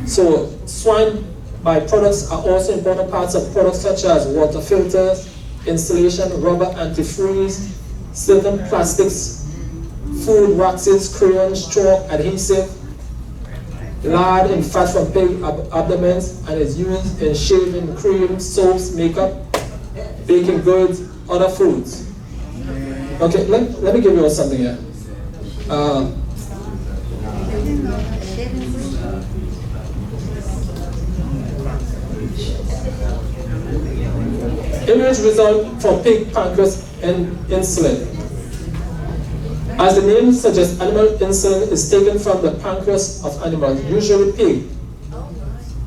So, swine byproducts are also important parts of products such as water filters, insulation, rubber, antifreeze, certain plastics, food waxes, crayons, chalk, adhesive, lard and fat from pig abdomens, and is used in shaving cream, soaps, makeup, baking goods, other foods. Okay, let me give you all something here. Image result for pig pancreas and insulin. As the name suggests, animal insulin is taken from the pancreas of animals, usually pig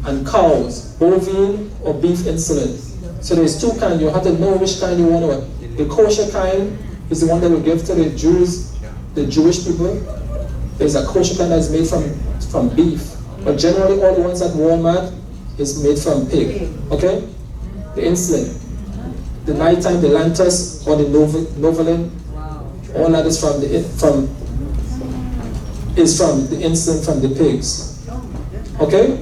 and cows, bovine or beef insulin. So there's two kinds. You have to know which kind you want to. The kosher kind is the one that we give to the Jews, the Jewish people. There's a kosher kind that's made from beef, but generally all the ones at Walmart is made from pig. Okay, the insulin. The nighttime, the Lantus or the Novolin, all that is from the insulin from the pigs. Okay?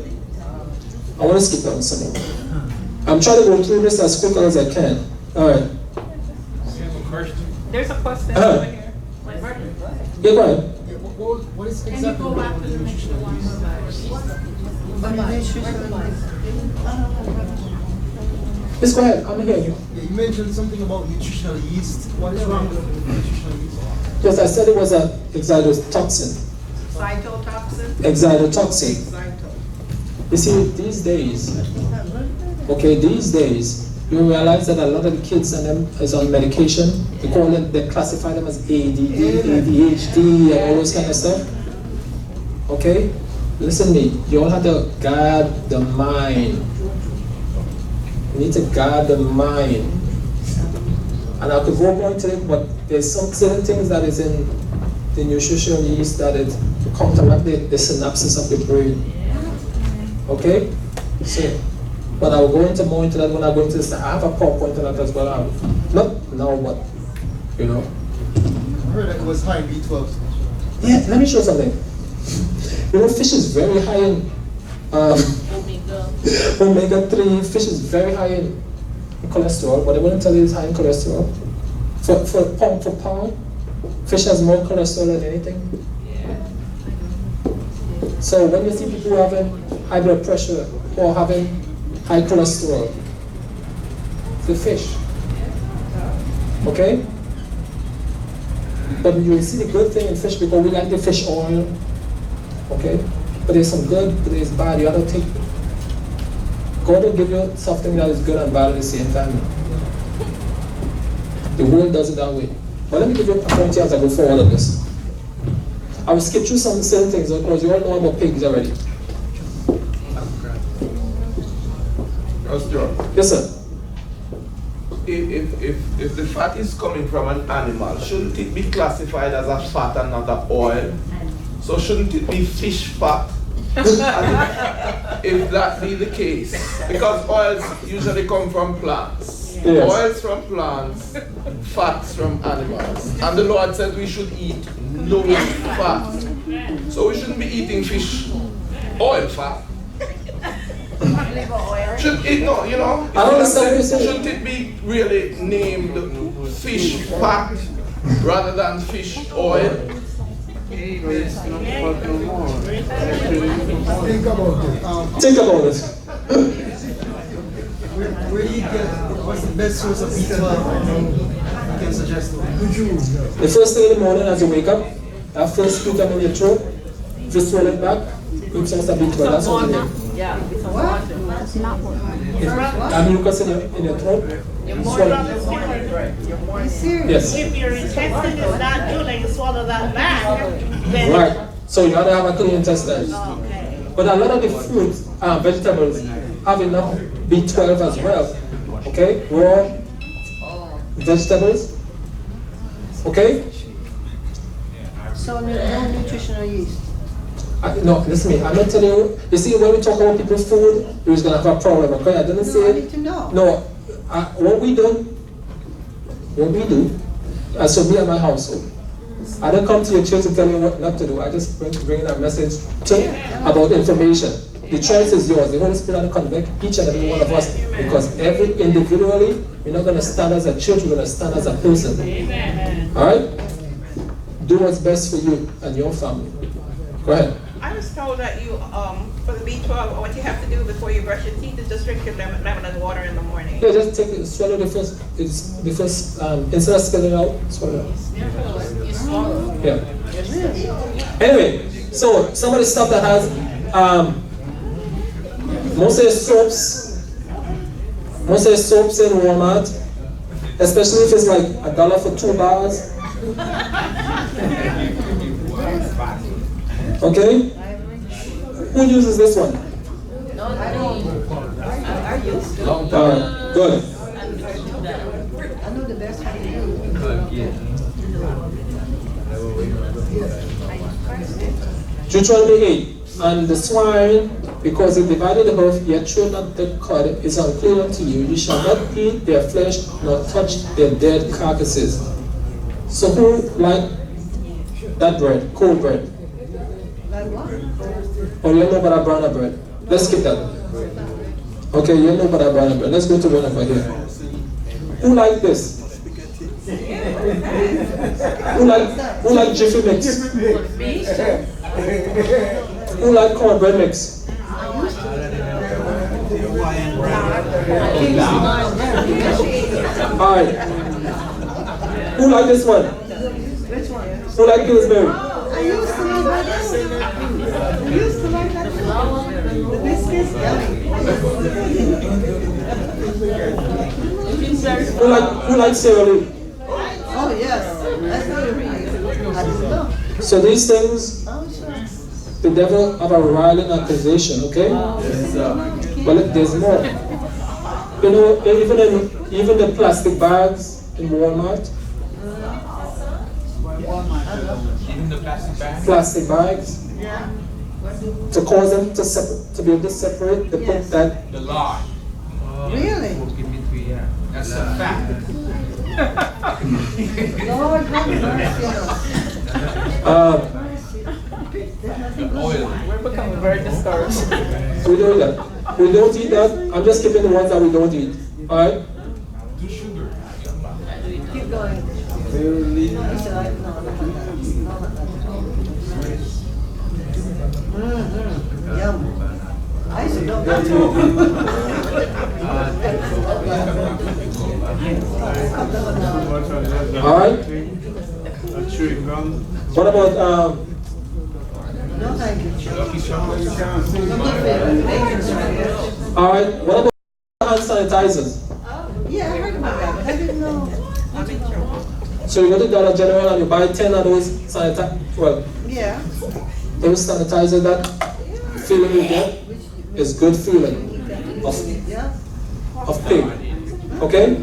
I want to skip down some more. I'm trying to go through this as quick as I can. Alright. There's a question over here. Yeah, go ahead. What is Can you go back to the nutritional Let's go ahead. I'm hearing you. Yeah, you mentioned something about nutritional yeast. What is wrong with nutritional yeast? Yes, I said it was a excitotoxin. Cytotoxin? Excitotoxin. You see, these days, you realize that a lot of the kids and them is on medication. They classify them as ADD, ADHD, and all those kind of stuff. Okay? Listen to me. You all have to guard the mind. You need to guard the mind. And I could go more into it, but there's some certain things that is in the nutritional yeast that it counteract the synapses of the brain. Okay? So, but I will go into more into that when I go into this. I have a PowerPoint on that as well. Not now, but you know. I heard that it was high in B12. Yeah, let me show something. You know, fish is very high in omega-3. Fish is very high in cholesterol, but they wouldn't tell you it's high in cholesterol. For pound, Fish has more cholesterol than anything. So when you see people having high blood pressure or having high cholesterol, the fish. Okay? But you see the good thing in fish because we like the fish oil. Okay? But there's some good, but there's bad. You have to take. God will give you something that is good and bad at the same time. The world does it that way. But let me give you a point here as I go through all of this. I will skip through some certain things because you all know about pigs already. Stewart. Yes, sir. If the fat is coming from an animal, shouldn't it be classified as a fat and not an oil? So shouldn't it be fish fat? If that be the case, because oils usually come from plants. Yes. Oils from plants, fats from animals. And the Lord said we should eat no fat. So we shouldn't be eating fish oil fat. Should it no, you know? I don't understand what you're saying. Shouldn't it be really named fish fat rather than fish oil? Think about it. Think about it. Where do you get, what's the best source of B12? You can suggest to me. The first thing in the morning as you wake up, that first scoop in your throat, just swallow it back, eat some of B12. That's what you need. Yeah. That's not what. And mucus in your throat, swallow it. Yes. If your intestine is not good and you swallow that back, then. Right. So you have to have a clean intestine. Okay. But a lot of the fruits, vegetables, have enough B12 as well. Okay? Raw vegetables. Okay? So no nutritional yeast. No, listen to me. I'm not telling you. You see, when we talk about people's food, you're going to have a problem. Okay? I didn't say I need to know. No. What we do, so me and my household, I don't come to your church to tell you what not to do. I just bring in a message about information. The choice is yours. The Holy Spirit will convict each and every one of us because every individually, we're not going to stand as a church, we're going to stand as a person. All right? Do what's best for you and your family. Go ahead. I was told that you, for the B12, what you have to do before you brush your teeth is just drink your lemon and water in the morning. Yeah, just take it, swallow the first, instead of spilling out, swallow it out. You swallow. Yeah. Anyway, so some of the stuff that has, most of the soaps in Walmart, especially if it's like $1 for 2 bars. Okay? Who uses this one? No, I don't. I used to. Good. I know the best how to do. Deuteronomy 8. And the swine, because it divided the earth, yet should not the cud, is unclean unto you. You shall not eat their flesh, nor touch their dead carcasses. So who like that bread, cold bread? Like what? Or you know about a brown bread? Let's skip that. Okay, you know about a brown bread. Let's go to one over here. Who like this? Who like Jiffy Mix? Who like cornbread mix? Alright. Who like this one? Which one? Who like Pillsbury? I used to like that. I used to like that. The biscuits, Who like Sierra Leone? Oh yes, that's what it is. I just know. So these things, Oh sure. the devil have a riling accusation, okay? But there's more. You know, even the plastic bags in Walmart. Even the plastic bag? Plastic bags. Yeah. To cause them to be able to separate, they put that. The law. Really? Yeah. That's a fact. Lord, have mercy on us. Oil. We're becoming very discouraged. We do that. We don't eat that. I'm just skipping the ones that we don't eat. Alright? Do sugar. Keep going. All right. What about No, thank you. all right? What about hand sanitizers? Yeah, I heard about that. I didn't know. So you go to Dollar General and you buy 10 of those Yeah. those sanitizer, that feeling you get is good feeling of pig. Okay?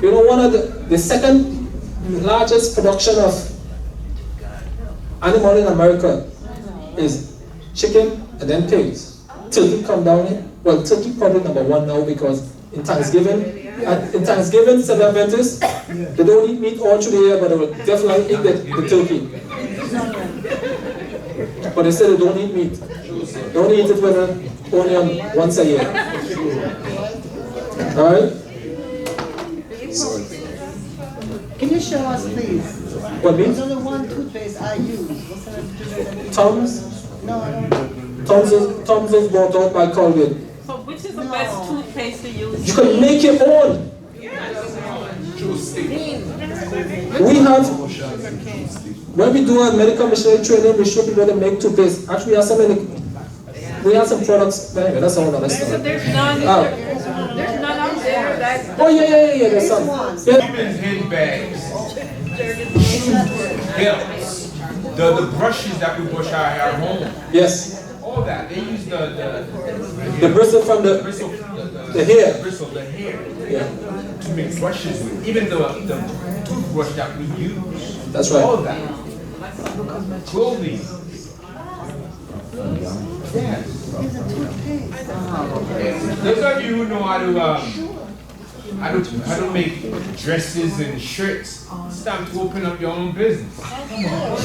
You know, one of the second largest production of animal in America is chicken and then pigs. Turkey come down in. Well, turkey probably number one now because in Thanksgiving, Seventh Adventists, they don't eat meat all through the year, but they will definitely eat the turkey. But they say they don't eat meat. They only eat it only once a year. Alright? Can you show us, please? What means? There's only one toothpaste I use. What's the name? Tom's? No, I don't. Tom's is bought out by Colgate. So which is the best toothpaste to use? You can make your own. We have, when we do our medical missionary training, we show people how to make toothpaste. Actually, we have some products. Anyway, that's a whole other story. There's none out there that's... Oh, yeah, there's some. Women's handbags, belts, the brushes that we brush our hair at home. Yes. All that. They use the bristle from the hair. Bristle, the hair. Yeah. To make brushes with. Even the toothbrush that we use. That's right. All that. Clothing. Those of you who know how to make dresses and shirts, it's time to open up your own business.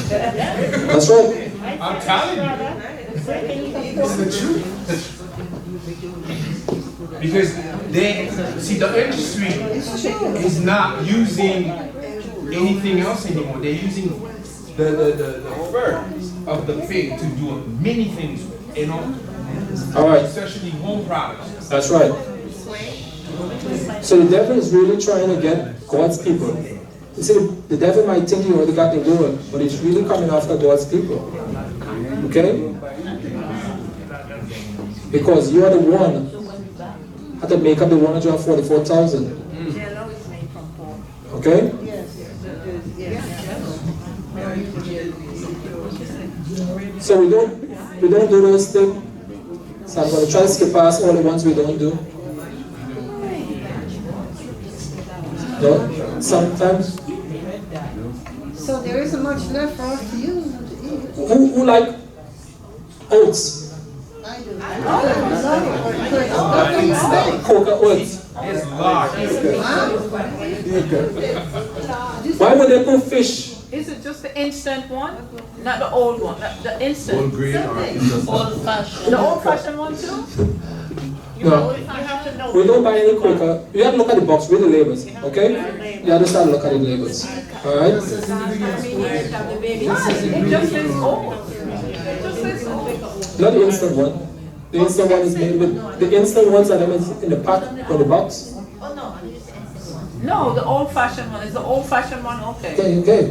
That's right. I'm telling you. It's the truth. Because the industry is not using anything else anymore. They're using the fur of the pig to do many things, All right. especially home products. That's right. So the devil is really trying to get God's people. You see, the devil might think he already got the goal, but he's really coming after God's people. Okay? Because you are the one had to make up the 144,000. Okay? So we don't do those things. So I'm going to try to skip past all the ones we don't do. No? Sometimes. So there isn't much left for us to use and to eat. Who like oats? I do. Coca oats. It's large. Why would they put fish? Is it just the instant one? Not the old one, the instant. Old green or old fashioned. The old fashioned one too? No. We don't buy any Quaker. You have to look at the box, read the labels, okay? You have to start look at the labels. Alright? It just says old. It just says old. Not the instant one. The instant one is made with the instant ones are in the pack or the box. No, the old fashioned one. Is the old fashioned one okay? Okay.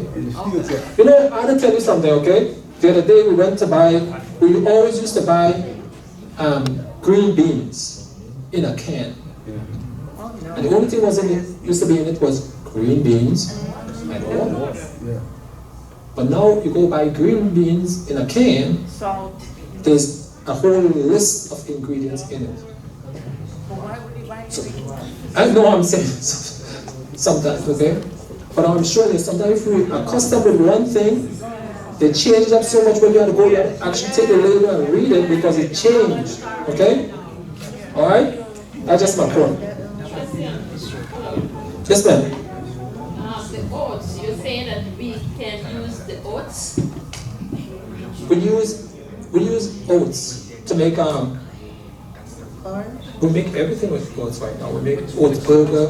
You know, I want to tell you something, okay? The other day we always used to buy green beans in a can. And the only thing used to be in it was green beans and water. But now you go buy green beans in a can, Salt. there's a whole list of ingredients in it. So, I know I'm saying sometimes, okay? But I'm sure that sometimes if we are accustomed with one thing, they change it up so much when you have to go and actually take the label and read it because it changed, okay? Alright? That's just my point. Yes, ma'am. The oats, you're saying that we can use the oats? We use oats to make porridge? We make everything with oats right now. We make oats burger.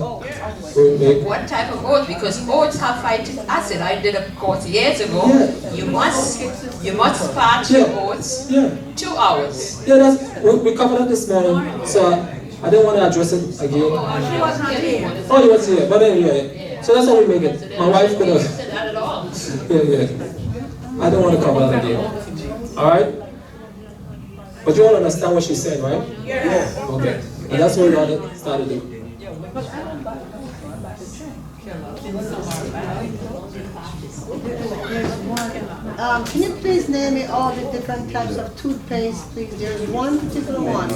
We make. What type of oats? Because oats have phytic acid. I did a course years ago. Yeah. You must parch your oats 2 hours. Yeah, we covered that this morning. So I didn't want to address it again. She was not here. Oh, you was here, but anyway. So that's how we make it. My wife could have. Yeah. I don't want to cover that again. All right. But you all understand what she said, right? Yeah. Okay. And that's what we started doing. Can you please name me all the different types of toothpaste, please? There's one particular one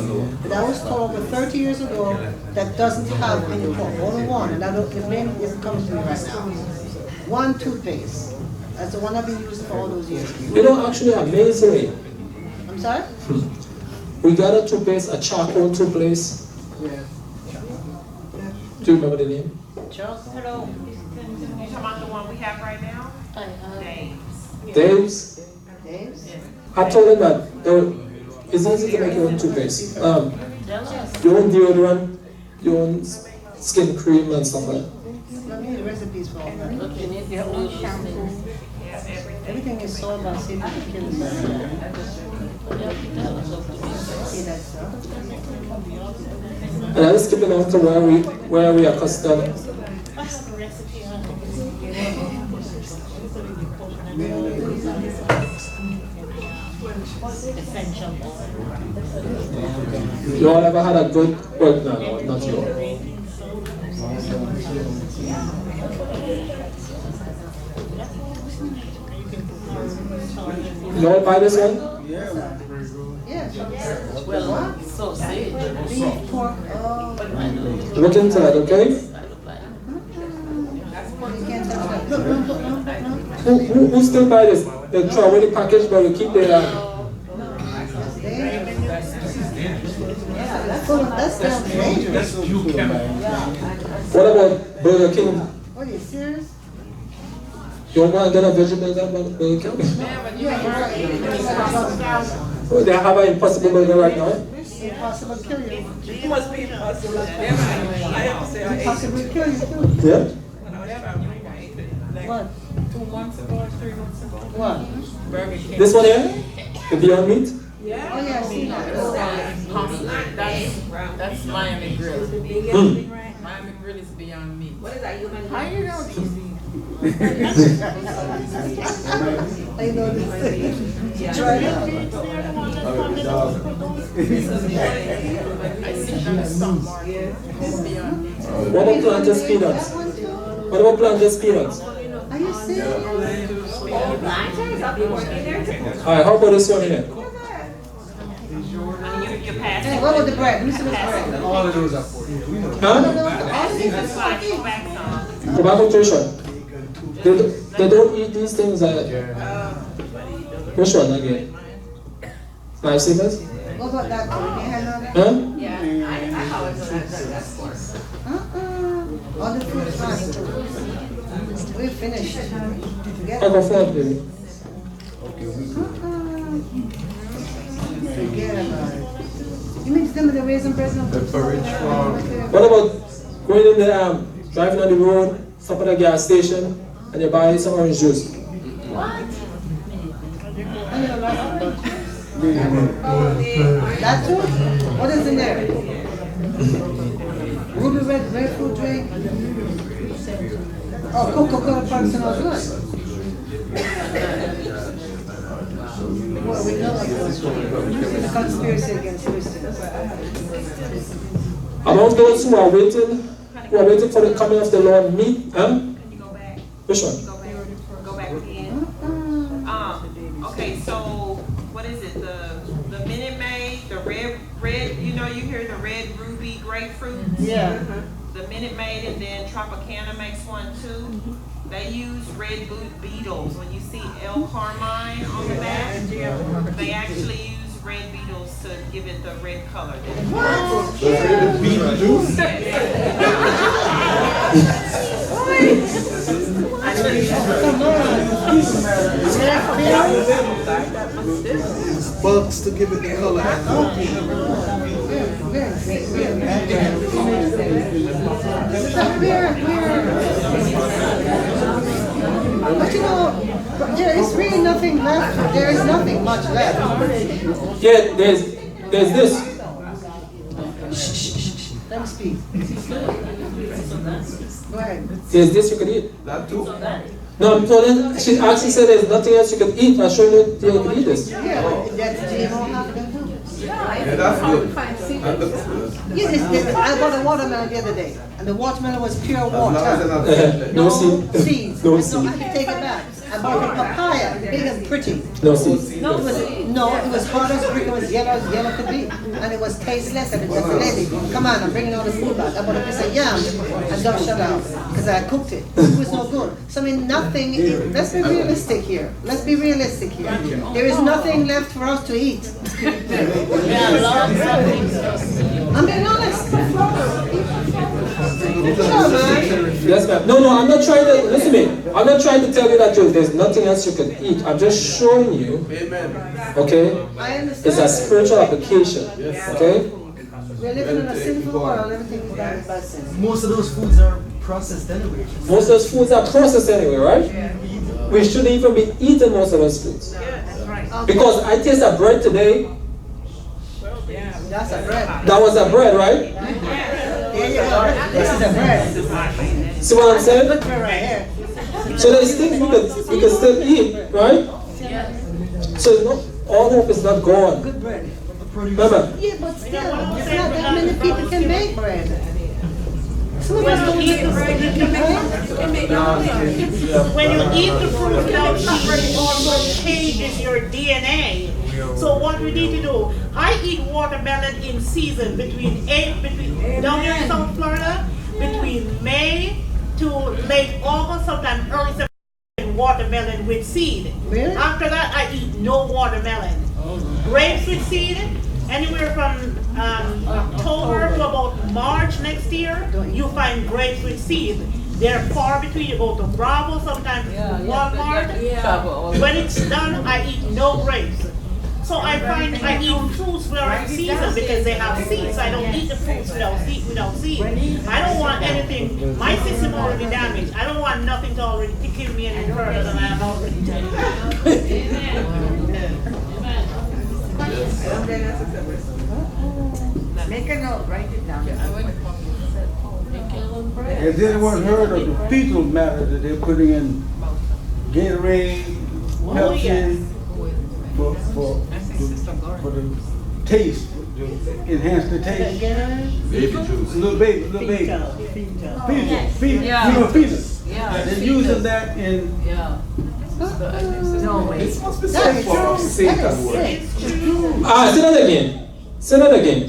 that I was told over 30 years ago that doesn't have any pulp, only one, and the name isn't coming to me right now. One toothpaste. That's the one I've been using for all those years. You know, actually, amazingly, I'm sorry? we got a toothpaste, a charcoal toothpaste. Yeah. Do you remember the name? Hello. You talking about the one we have right now? Dave's. I told him that it's easy to make your own toothpaste. Your own deodorant, your own skin cream and stuff like that. I need the recipes for all that. Everything is sold by City Kill. And I'm skipping on to where we are accustomed. You all ever had a good, well, no, not you. You all buy this one? Yeah. Well, sausage. Beef, pork, Look into that, okay? Who still buy this? They throw away the package, but we keep the. That's What about Burger King? Are you serious? You want to get a vegetable Burger King? Oh, they have an impossible burger right now. Impossible to kill you. It must be impossible. I have to say I ate Impossible to kill you too. Yeah? What? 2 months ago or 3 months ago. What? Burger King. This one here? The Beyond Meat? Yeah. Oh yeah, I see that. That's Miami Grill. Mm. Miami Grill is Beyond Meat. What is that, human? How you know this? I know this. Try it out. I see on the stock market. It's Beyond Meat. What about planted peanuts? What about planted peanuts? Are you serious? Alright, how about this one here? Hey, what about the bread? Let me see the bread. All of those are for you. Huh? Tobacco nutrition. They don't eat these things. Which one again? Lifesavers? What about that one? You had none? Huh? Yeah, I always know that's for. All the food is fine. We're finished. Forget I'll go for it, baby. Forget about it. You mean some of the raisin bread? What about going in the driving on the road, stop at a gas station, and you buy some orange juice? What? That too? What is in there? Ruby red fruit drink? Oh, Coca-Cola Parkinsons as well. Well, we know the conspiracy against Christians. Among those who are waiting for the coming of the Lord, me, huh? Which one? Go back again. Okay, so what is it? The Minute Maid, the red. You know, you hear the red ruby grapefruit. Yeah. The Minute Maid, and then Tropicana makes one too. They use red beetles. When you see El Carmine on the back, they actually use red beetles to give it the red color. What? Beetle juice? It's bugs to give it the color. But you know, there is really nothing left. There is nothing much left. Yeah, there's this. Let me speak. Go ahead. There's this you could eat. That too. No, so then she actually said there's nothing else you could eat. I'm sure you could eat this. Yeah, that's GMO half them too. Yeah, that's good. That looks good. Yeah, I bought a watermelon the other day, and the watermelon was pure water. No seed. Seeds. No No, seed. I had to take it back. I bought a papaya, big and pretty. No seeds. It was hard as brick, it was yellow as yellow could be. And it was tasteless, and it was lady, come on, I'm bringing all the food back. I bought a piece of yam, and don't shut up, because I cooked it. It was no good. So I mean, nothing, let's be realistic here. Let's be realistic here. There is nothing left for us to eat. I'm being honest. Yes, ma'am. No, I'm not trying to, listen to me. I'm not trying to tell you that there's nothing else you can eat. I'm just showing you, okay? It's a spiritual application, okay? We're living in a sinful world, everything is done by sin. Most of those foods are processed anyway. Most of those foods are processed anyway, right? We shouldn't even be eating most of those foods. Because I taste a bread today. That's a bread. That was a bread, right? This is a bread. See what I'm saying? Good bread right here. So there's things we can still eat, right? So all hope is not gone. Good bread. Remember? Yeah, but still, it's not that many people can make bread. Some of us When don't you eat make the bread. fruit, when you eat the fruit without sugar, it also changes your DNA. So what we need to do, I eat watermelon in season between down here in South Florida, between May to late August, sometimes early September, watermelon with seed. Really? After that, I eat no watermelon. Grapes with seed, anywhere from October to about March next year, you find grapes with seed. They're far between. You go to Bravo, sometimes Walmart. When it's done, I eat no grapes. So I find I eat fruits without season because they have seeds. I don't eat the fruits without seed. I don't want anything. My system already damaged. I don't want nothing to already kill me any further than I am already dead. Make a note, write it down. Has anyone heard of the fecal matter that they're putting in Gatorade, Pepsi, for the taste, to enhance the taste? Baby juice. Little baby. Fetus. They're using that in. No, it must be some form of Satan worship. Say that again.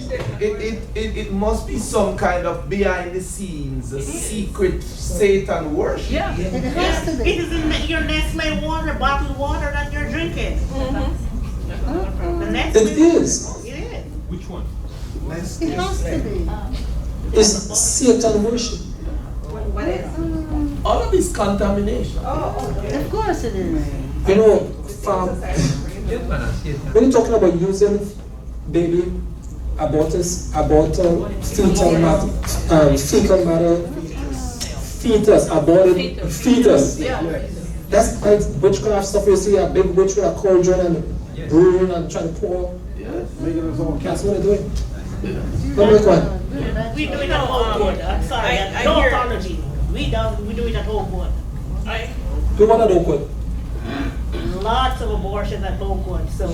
It must be some kind of behind the scenes, a secret Satan worship. Yeah, it has to be. It is in your Nestle water, bottled water that you're drinking. It is. It is. Which one? It has to be. It's Satan worship. What is? All of this contamination. Of course it is. You know, when you're talking about using baby fecal matter, aborted fetus. That's like witchcraft stuff you see, a big witch with a cauldron and brewing and trying to pour. That's what they're doing. Don't make one. We do it at Oakwood. I'm sorry, no apology. We do it at Oakwood. Do what at Oakwood? Lots of abortions at Oakwood, so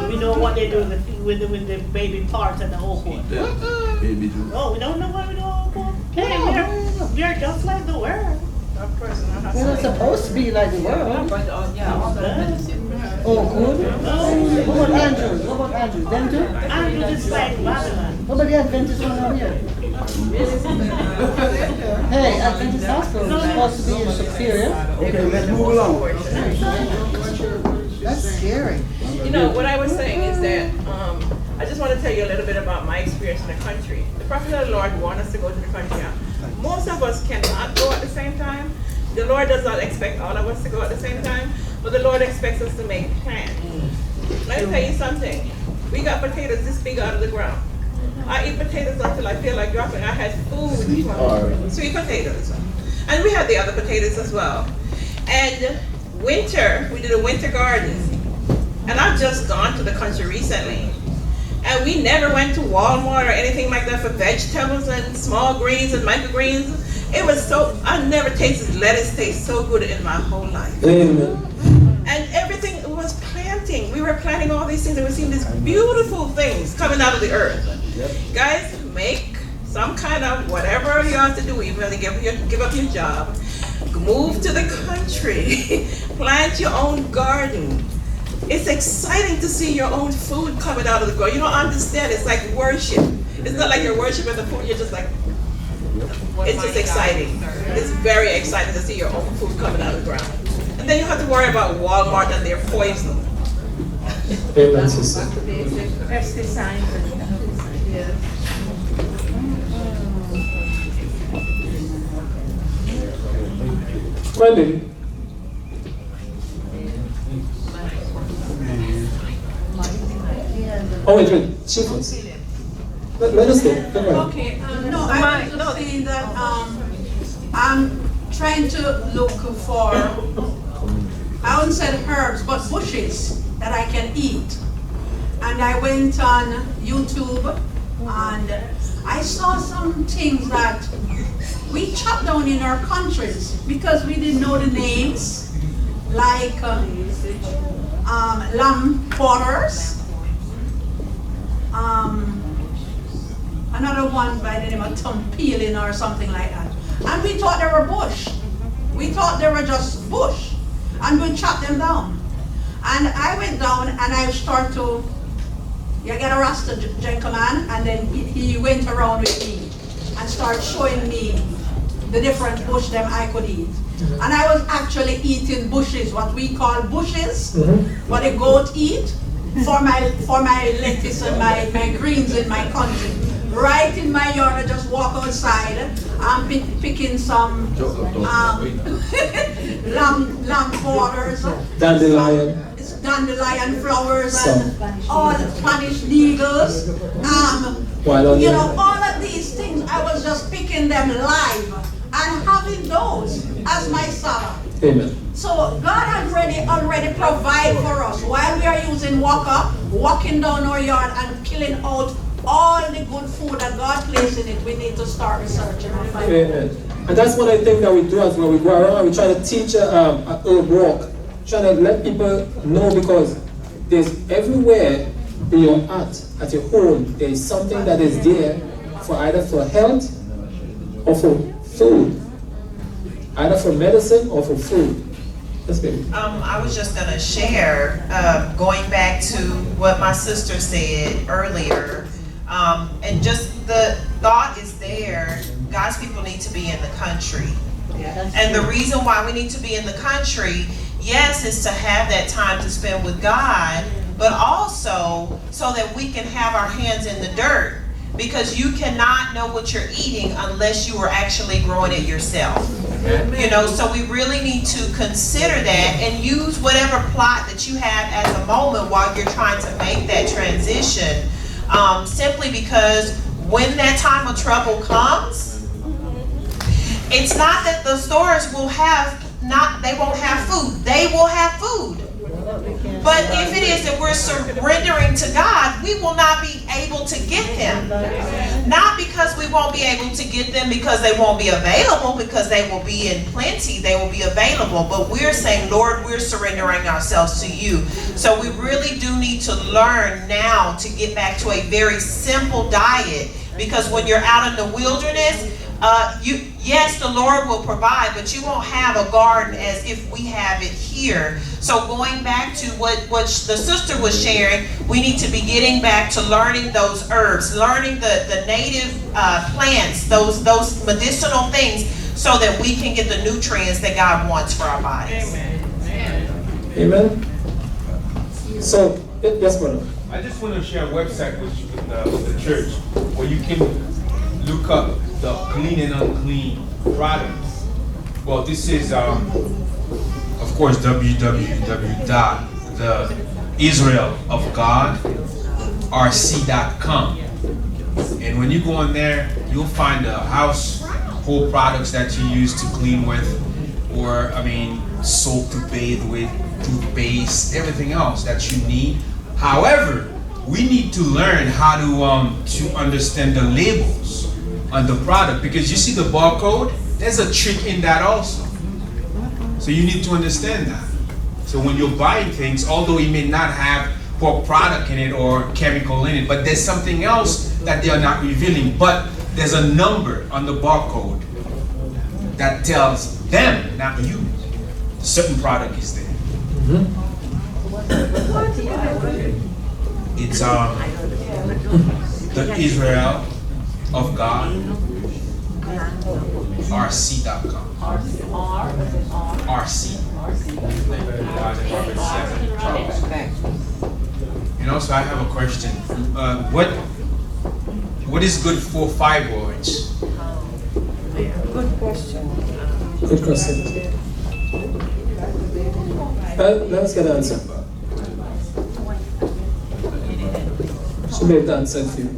we know what they do with the baby parts at the Oakwood. Baby juice. Oh, we don't know what we do at Oakwood? Hey, we're just like the world. We're not supposed to be like the world. Oh, good. What about Andrews? Them too? Andrews is like Babylon. What about the Adventist one over here? Hey, Adventist hospital is supposed to be superior. Okay, let's move along. That's scary. You know, what I was saying is that I just want to tell you a little bit about my experience in the country. The prophet of the Lord warned us to go to the country. Most of us cannot go at the same time. The Lord does not expect all of us to go at the same time, but the Lord expects us to make plans. Let me tell you something. We got potatoes this big out of the ground. I eat potatoes until I feel like dropping. I had food. Sweet potatoes. And we had the other potatoes as well. And winter, we did a winter garden. And I've just gone to the country recently. And we never went to Walmart or anything like that for vegetables and small greens and microgreens. It was so, I never tasted lettuce taste so good in my whole life. Amen. And everything was planting. We were planting all these things and we're seeing these beautiful things coming out of the earth. Yep. Guys, make some kind of whatever you have to do, even if you give up your job. Move to the country. Plant your own garden. It's exciting to see your own food coming out of the ground. You don't understand. It's like worship. It's not like you're worshiping the food. You're just like, it's just exciting. It's very exciting to see your own food coming out of the ground. And then you have to worry about Walmart and their poison. Amen, sister. Pesticides and yes. Wendy. Oh, wait, Chief was. Let us go. Okay, no, I was just saying that I'm trying to look for, I wouldn't say herbs, but bushes that I can eat. And I went on YouTube and I saw some things that we chop down in our countries because we didn't know the names, like lamb quarters. Another one by the name of thumb peeling or something like that. And we thought they were bush. We thought they were just bush. And we chopped them down. And I went down and I started to, you get a Rasta gentleman, and then he went around with me and started showing me the different bush them I could eat. And I was actually eating bushes, what we call bushes, what a goat eat. For my lettuce and my greens in my country. Right in my yard, I just walk outside. I'm picking some lamb quarters. Dandelion. Dandelion flowers and all the Spanish needles. You know, all of these things, I was just picking them live and having those as my salad. Amen. So God has already provided for us while we are using walking down our yard and killing out all the good food that God placed in it. We need to start researching and finding. Amen. And that's one of the things that we do as well. We go around, we try to teach a herb walk, trying to let people know, because there's everywhere in your at your home, there is something that is there for either for health or for food. Either for medicine or for food. Yes, baby. I was just going to share, going back to what my sister said earlier, and just the thought is there, God's people need to be in the country. Yeah, and the reason why we need to be in the country, yes, is to have that time to spend with God, but also so that we can have our hands in the dirt. Because you cannot know what you're eating unless you are actually growing it yourself. You know, so we really need to consider that and use whatever plot that you have at the moment while you're trying to make that transition. Simply because when that time of trouble comes, it's not that the stores will they won't have food. They will have food. But if it is that we're surrendering to God, we will not be able to get them. Not because we won't be able to get them because they won't be available, because they will be in plenty, they will be available. But we're saying, Lord, we're surrendering ourselves to you. So we really do need to learn now to get back to a very simple diet. Because when you're out in the wilderness, yes, the Lord will provide, but you won't have a garden as if we have it here. So going back to what the sister was sharing, we need to be getting back to learning those herbs, learning the native plants, those medicinal things, so that we can get the nutrients that God wants for our bodies. Amen. Amen. So, yes, brother. I just want to share a website with the church where you can look up the clean and unclean products. Well, this is, of course, www.the Israel of God, RC.com. And when you go on there, you'll find the household products that you use to clean with, or soap to bathe with, toothpaste, everything else that you need. However, we need to learn how to understand the labels on the product, because you see the barcode, there's a trick in that also. So you need to understand that. So when you're buying things, although it may not have pork product in it or chemical in it, but there's something else that they are not revealing. But there's a number on the barcode that tells them, not you, a certain product is there. It's the Israel of God, RC.com. RC. And also, I have a question. What is good for fibroids? Good question. Good question. Let's get an answer. Should be able to answer for you.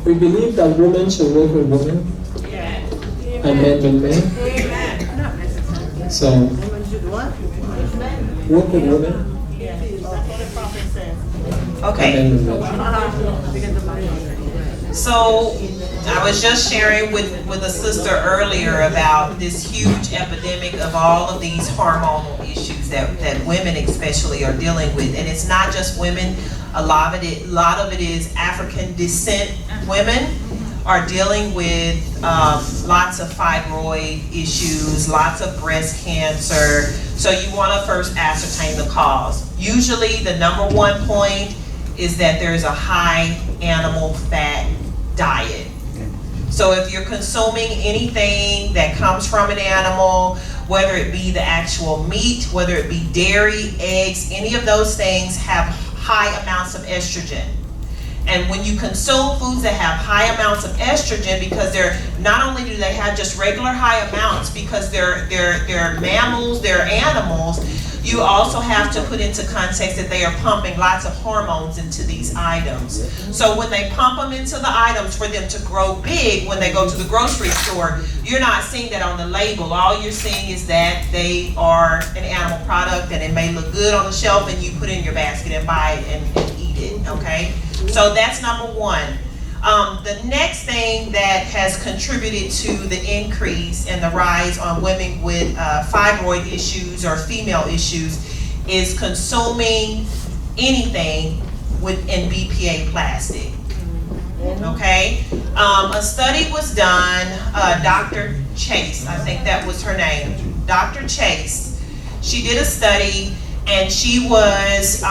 We believe that women should work with women and men with men. So, work with women. Okay. So I was just sharing with a sister earlier about this huge epidemic of all of these hormonal issues that women especially are dealing with. And it's not just women. A lot of it is African descent women are dealing with lots of fibroid issues, lots of breast cancer. So you want to first ascertain the cause. Usually the number one point is that there's a high animal fat diet. So if you're consuming anything that comes from an animal, whether it be the actual meat, whether it be dairy, eggs, any of those things have high amounts of estrogen. And when you consume foods that have high amounts of estrogen, because they're not only do they have just regular high amounts, because they're mammals, they're animals, you also have to put into context that they are pumping lots of hormones into these items. So when they pump them into the items for them to grow big, when they go to the grocery store, you're not seeing that on the label. All you're seeing is that they are an animal product and it may look good on the shelf and you put it in your basket and buy it and eat it, okay? So that's number one. The next thing that has contributed to the increase and the rise on women with fibroid issues or female issues is consuming anything in BPA plastic. Okay? A study was done, Dr. Chase, I think that was her name, Dr. Chase. She did a study and she was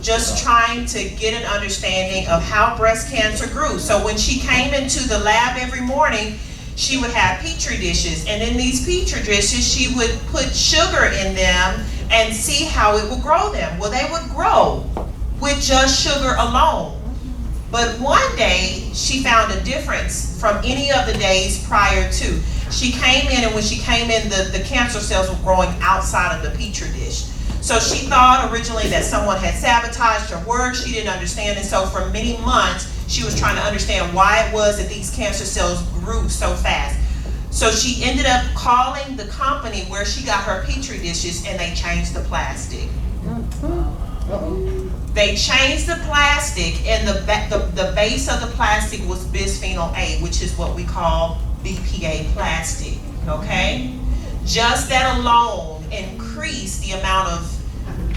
just trying to get an understanding of how breast cancer grew. So when she came into the lab every morning, she would have petri dishes, and in these petri dishes she would put sugar in them and see how it would grow them. Well, they would grow with just sugar alone. But one day she found a difference from any of the days prior to. She came in, and when she came in, the cancer cells were growing outside of the petri dish. So she thought originally that someone had sabotaged her work. She didn't understand, and so for many months she was trying to understand why it was that these cancer cells grew so fast. So she ended up calling the company where she got her petri dishes, and they changed the plastic. They changed the plastic, and the base of the plastic was bisphenol A, which is what we call BPA plastic, okay? Just that alone increased the amount of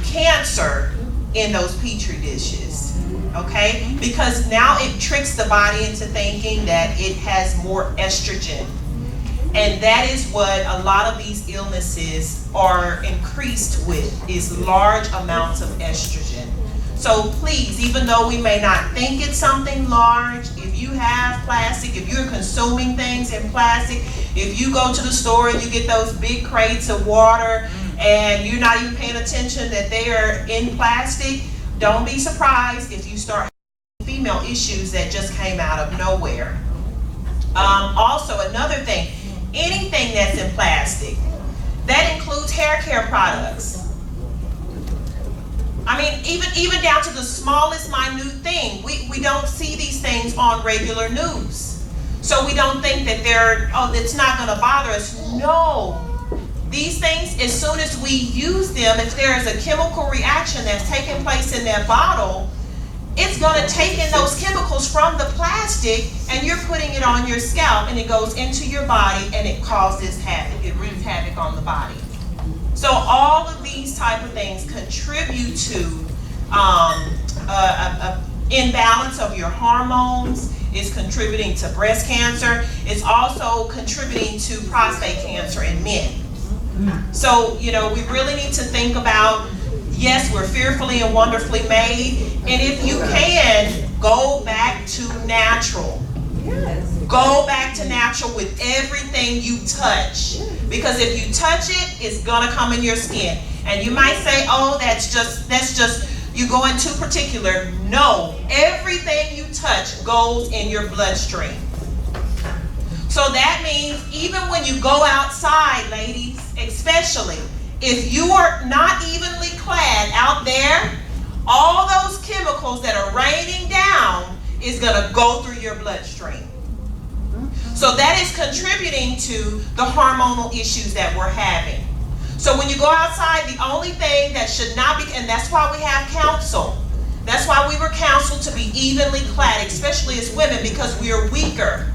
cancer in those petri dishes, okay? Because now it tricks the body into thinking that it has more estrogen. And that is what a lot of these illnesses are increased with, is large amounts of estrogen. So please, even though we may not think it's something large, if you have plastic, if you're consuming things in plastic, if you go to the store and you get those big crates of water and you're not even paying attention that they are in plastic, don't be surprised if you start having female issues that just came out of nowhere. Also, another thing, anything that's in plastic, that includes hair care products. I mean, even down to the smallest minute thing. We don't see these things on regular news. So we don't think that it's not gonna bother us. No. These things, as soon as we use them, if there is a chemical reaction that's taking place in that bottle, it's gonna take in those chemicals from the plastic and you're putting it on your scalp and it goes into your body and it causes havoc. It wreaks havoc on the body. So all of these type of things contribute to a imbalance of your hormones. It's contributing to breast cancer. It's also contributing to prostate cancer in men. So, we really need to think about, yes, we're fearfully and wonderfully made. And if you can, go back to natural. Go back to natural with everything you touch. Because if you touch it, it's gonna come in your skin. And you might say, oh, that's just you going too particular. No, everything you touch goes in your bloodstream. So that means even when you go outside, ladies, especially, if you are not evenly clad out there, all those chemicals that are raining down is gonna go through your bloodstream. So that is contributing to the hormonal issues that we're having. So when you go outside, the only thing that should not be, and that's why we have counsel. That's why we were counseled to be evenly clad, especially as women, because we are weaker.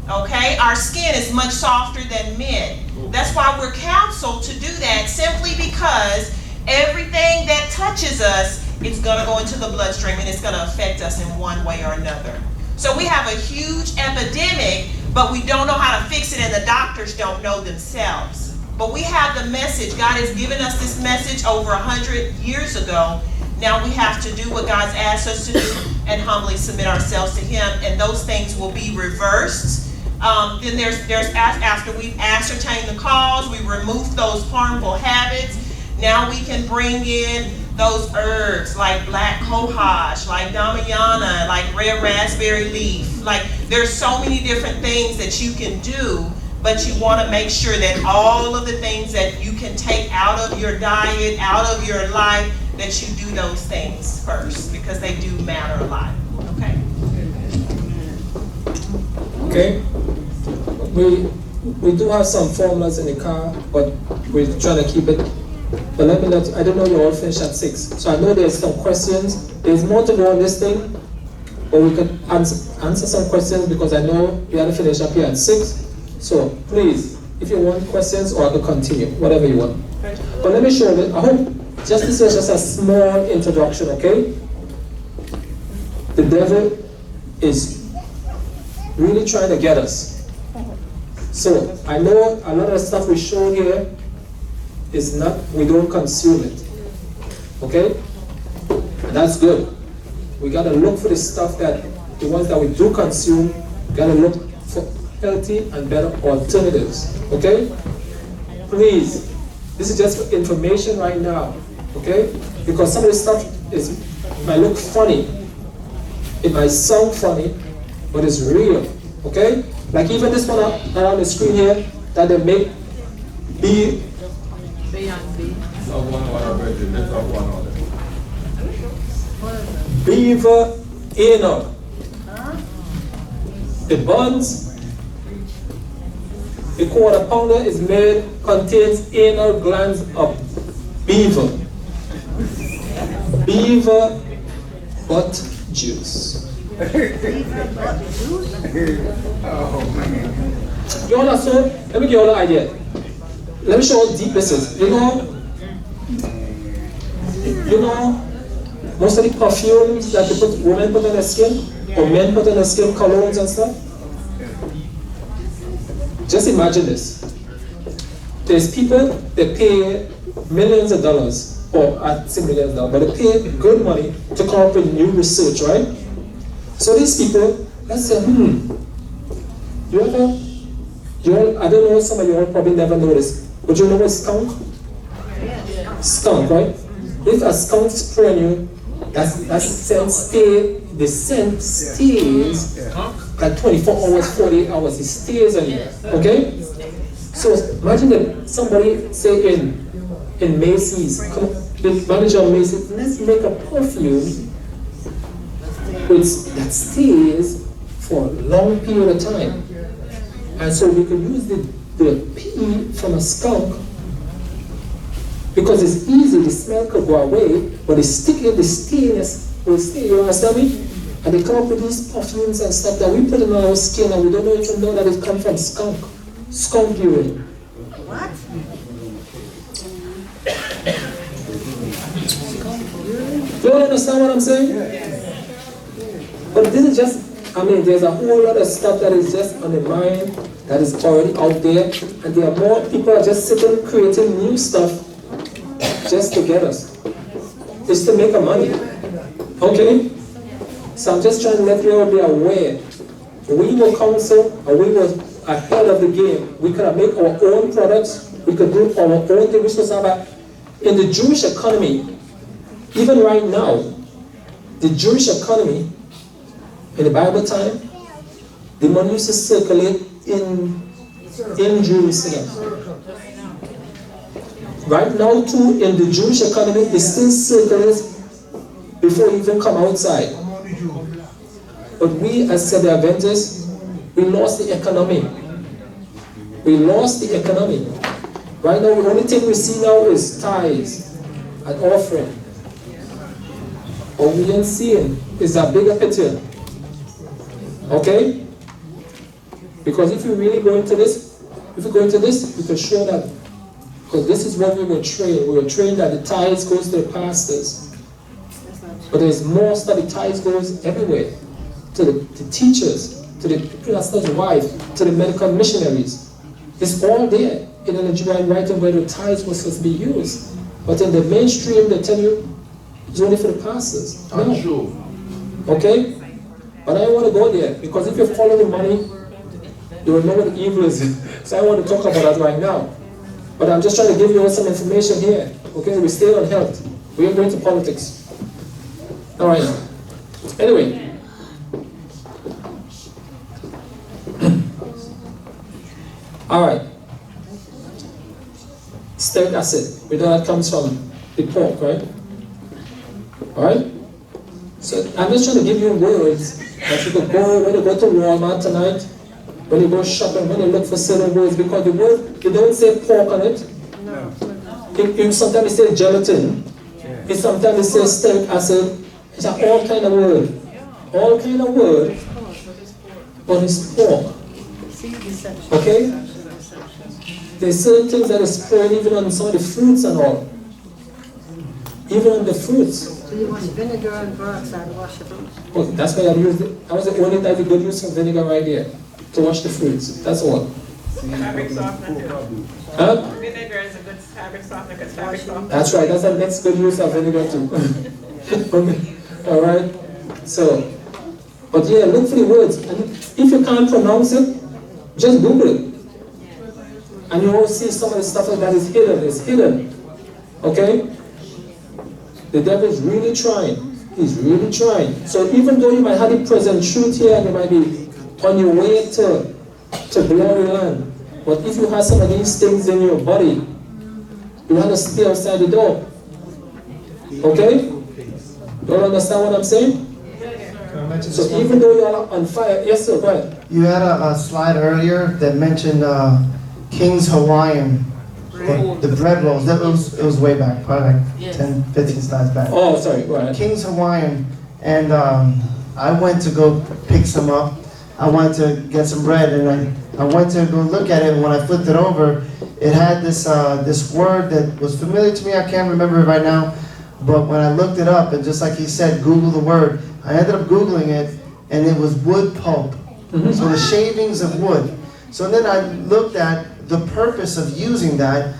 Okay? Our skin is much softer than men. That's why we're counseled to do that, simply because everything that touches us, it's going to go into the bloodstream and it's going to affect us in one way or another. So we have a huge epidemic, but we don't know how to fix it and the doctors don't know themselves. But we have the message. God has given us this message over 100 years ago. Now we have to do what God's asked us to do and humbly submit ourselves to Him, and those things will be reversed. Then there's after we've ascertained the cause, we remove those harmful habits. Now we can bring in those herbs like black cohosh, like damiana, like red raspberry leaf. Like there's so many different things that you can do, but you want to make sure that all of the things that you can take out of your diet, out of your life, that you do those things first, because they do matter a lot. Okay? Okay. We do have some formulas in the car, but we're trying to keep it. But I don't know you all finish at 6. So I know there's some questions. There's more to go on this thing, but we can answer some questions because I know we have to finish up here at 6. So please, if you want questions, or I can continue, whatever you want. But let me show you, I hope this was just a small introduction, okay? The devil is really trying to get us. So I know a lot of stuff we show here is not, we don't consume it, okay? And that's good. We gotta look for the stuff that, the ones that we do consume, gotta look for healthy and better alternatives, okay? Please, this is just for information right now, okay? Because some of this stuff might look funny, it might sound funny, but it's real, okay? Like even this one on the screen here, that they make beaver anal. The buns, a quarter pounder is made, contains anal glands of beaver. Beaver butt juice. Oh man. You all also, let me give you all an idea. Let me show how deep this is. You know, most of the perfumes that women put on their skin, or men put on their skin, colognes and stuff. Just imagine this. There's people that pay millions of dollars, or I'd say millions of dollars, but they pay good money to come up with new research, right? So these people, let's say, I don't know, some of you all probably never know this, but you know what skunk? Skunk, right? If a skunk spray on you, that scent the scent stays like 24 hours, 48 hours, it stays on you, okay? So imagine that somebody, say in Macy's, the manager may say, let's make a perfume that stays for a long period of time. And so we can use the pee from a skunk because it's easy, the smell could go away, but the stickiness, the stinginess will stay, you understand me? And they come up with these perfumes and stuff that we put in our skin and we don't even know that it comes from skunk urine. What? Do you understand what I'm saying? But this is just, there's a whole lot of stuff that is just on the mind that is already out there, and there are more people are just sitting creating new stuff just to get us. It's to make a money. Okay? So I'm just trying to let you all be aware. We were counsel, and we were ahead of the game. We could have made our own products, we could do our own thing. We're supposed to have in the Jewish economy, even right now, the Jewish economy, in the Bible time, the money used to circulate in Jerusalem. Right now too, in the Jewish economy, it still circulates before you even come outside. But we as the Adventists, we lost the economy. We lost the economy. Right now, the only thing we see now is tithes and offering. What we ain't seeing is a bigger picture. Okay? Because if you really go into this, we can show that. Because this is what we were trained. We were trained that the tithes goes to the pastors. But there's more stuff. The tithes goes everywhere. To the teachers, to the pastor's wife, to the medical missionaries. It's all there in the Nigerian writing where the tithes were supposed to be used. But in the mainstream, they tell you it's only for the pastors. No. Okay? But I don't want to go there, because if you follow the money, you will know what the evil is. So I want to talk about that right now. But I'm just trying to give you all some information here. Okay? We stay on health. We ain't going to politics. Alright. Anyway. Alright. Stearic acid. We know that comes from the pork, right? Alright? So I'm just trying to give you words that you could go when you go to Walmart tonight, when you go shopping, when you look for certain words, because the word, they don't say pork on it. No. Sometimes it says gelatin. It sometimes it says stearic acid. It's all kind of word. All kind of word. But it's pork. Okay? There's certain things that are sprayed even on some of the fruits and all. Even on the fruits. So you wash vinegar and peroxide to wash the fruits? Oh, that's why I used it. That was the only type of good use of vinegar right there. To wash the fruits. That's all. Fabric softener too. Huh? Vinegar is a good fabric softener because fabric softener. That's right. That's the next good use of vinegar too. Okay. Alright. So, but yeah, look for the words. And if you can't pronounce it, just Google it. And you will see some of the stuff that is hidden. It's hidden. Okay? The devil is really trying. He's really trying. So even though you might have the present truth here, and you might be on your way to glory land, but if you have some of these things in your body, you want to stay outside the door. Okay? You all understand what I'm saying? So even though you are on fire, yes sir, go ahead. You had a slide earlier that mentioned King's Hawaiian, the bread rolls. It was way back, probably like 10, 15 slides back. Oh, sorry, go ahead. King's Hawaiian, and I went to go pick some up. I wanted to get some bread, and I went to go look at it, and when I flipped it over, it had this word that was familiar to me. I can't remember it right now, but when I looked it up, and just like he said, Google the word, I ended up Googling it, and it was wood pulp. Mm-hmm. So the shavings of wood. So then I looked at the purpose of using that,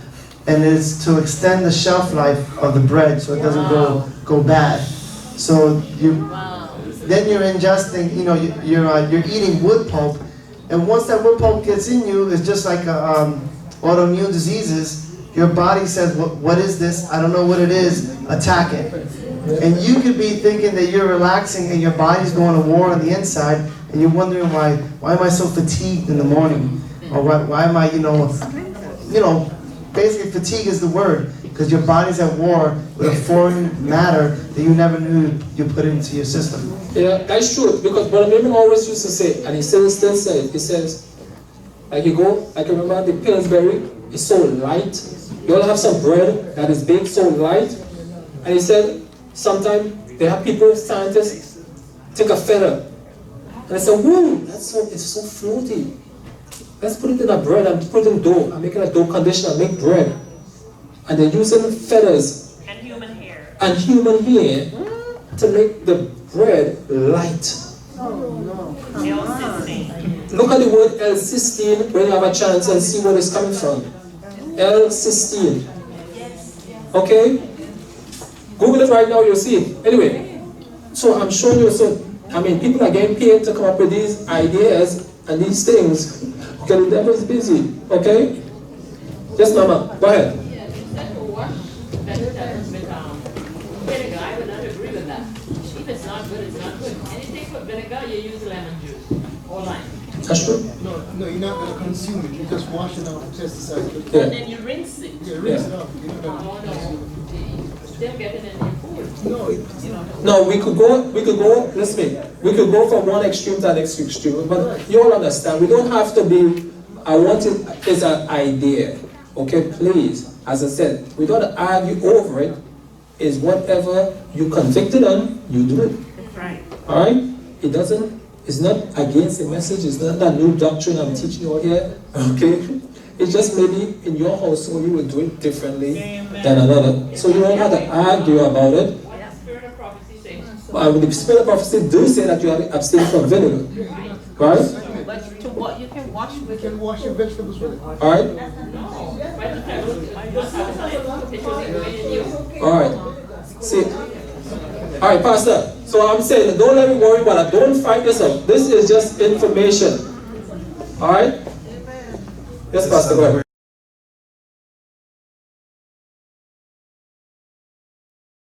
and it's to extend the shelf life of the bread so it doesn't go bad. So then you're ingesting, you're eating wood pulp, and once that wood pulp gets in you, it's just like autoimmune diseases. Your body says, what is this? I don't know what it is. Attack it. And you could be thinking that you're relaxing and your body's going to war on the inside, and you're wondering why am I so fatigued in the morning? Or why am I, basically fatigue is the word. Because your body's at war with a foreign matter that you never knew you put into your system. Yeah, that's true. Because Brother Maimon always used to say, and he still says it, he says, like you go, I can remember the Pillsbury is so light. You all have some bread that is baked so light. And he said, sometimes they have people, scientists, take a feather. And they say, whoa, it's so floaty. Let's put it in a bread and put it in dough. I'm making a dough conditioner, make bread. And they're using feathers And human hair to make the bread light. Look at the word L-cysteine when you have a chance and see where it's coming from. L-cysteine. Okay? Google it right now, you'll see it. Anyway, so I'm showing you, people are getting paid to come up with these ideas and these things. Okay, the devil is busy. Okay? Yes, Mama, go ahead. Vinegar, I would not agree with that. If it's not good, it's not good. Anything for vinegar, you use lemon juice or lime. That's true. No, you're not going to consume it. You just wash it out with pesticides. Yeah. And then you rinse it. Yeah, rinse it off. You're not going to still get it in your food. No, we could go, listen, we could go from one extreme to the next extreme, but you all understand, we don't have to be, I want it as an idea, okay, please, as I said, we don't argue over it, is whatever you convicted on, you do it. That's right. Alright? It's not against the message, it's not a new doctrine I'm teaching you all here, okay? It's just maybe in your household you will do it differently than another. So you don't have to argue about it. But the Spirit of Prophecy do say that you have to abstain from vinegar. Right? But to what you can wash your vegetables with it. Alright? Alright. See. Alright, Pastor. So I'm saying, don't let me worry about it. Don't fight this up. This is just information. Alright? Yes, Pastor, go ahead.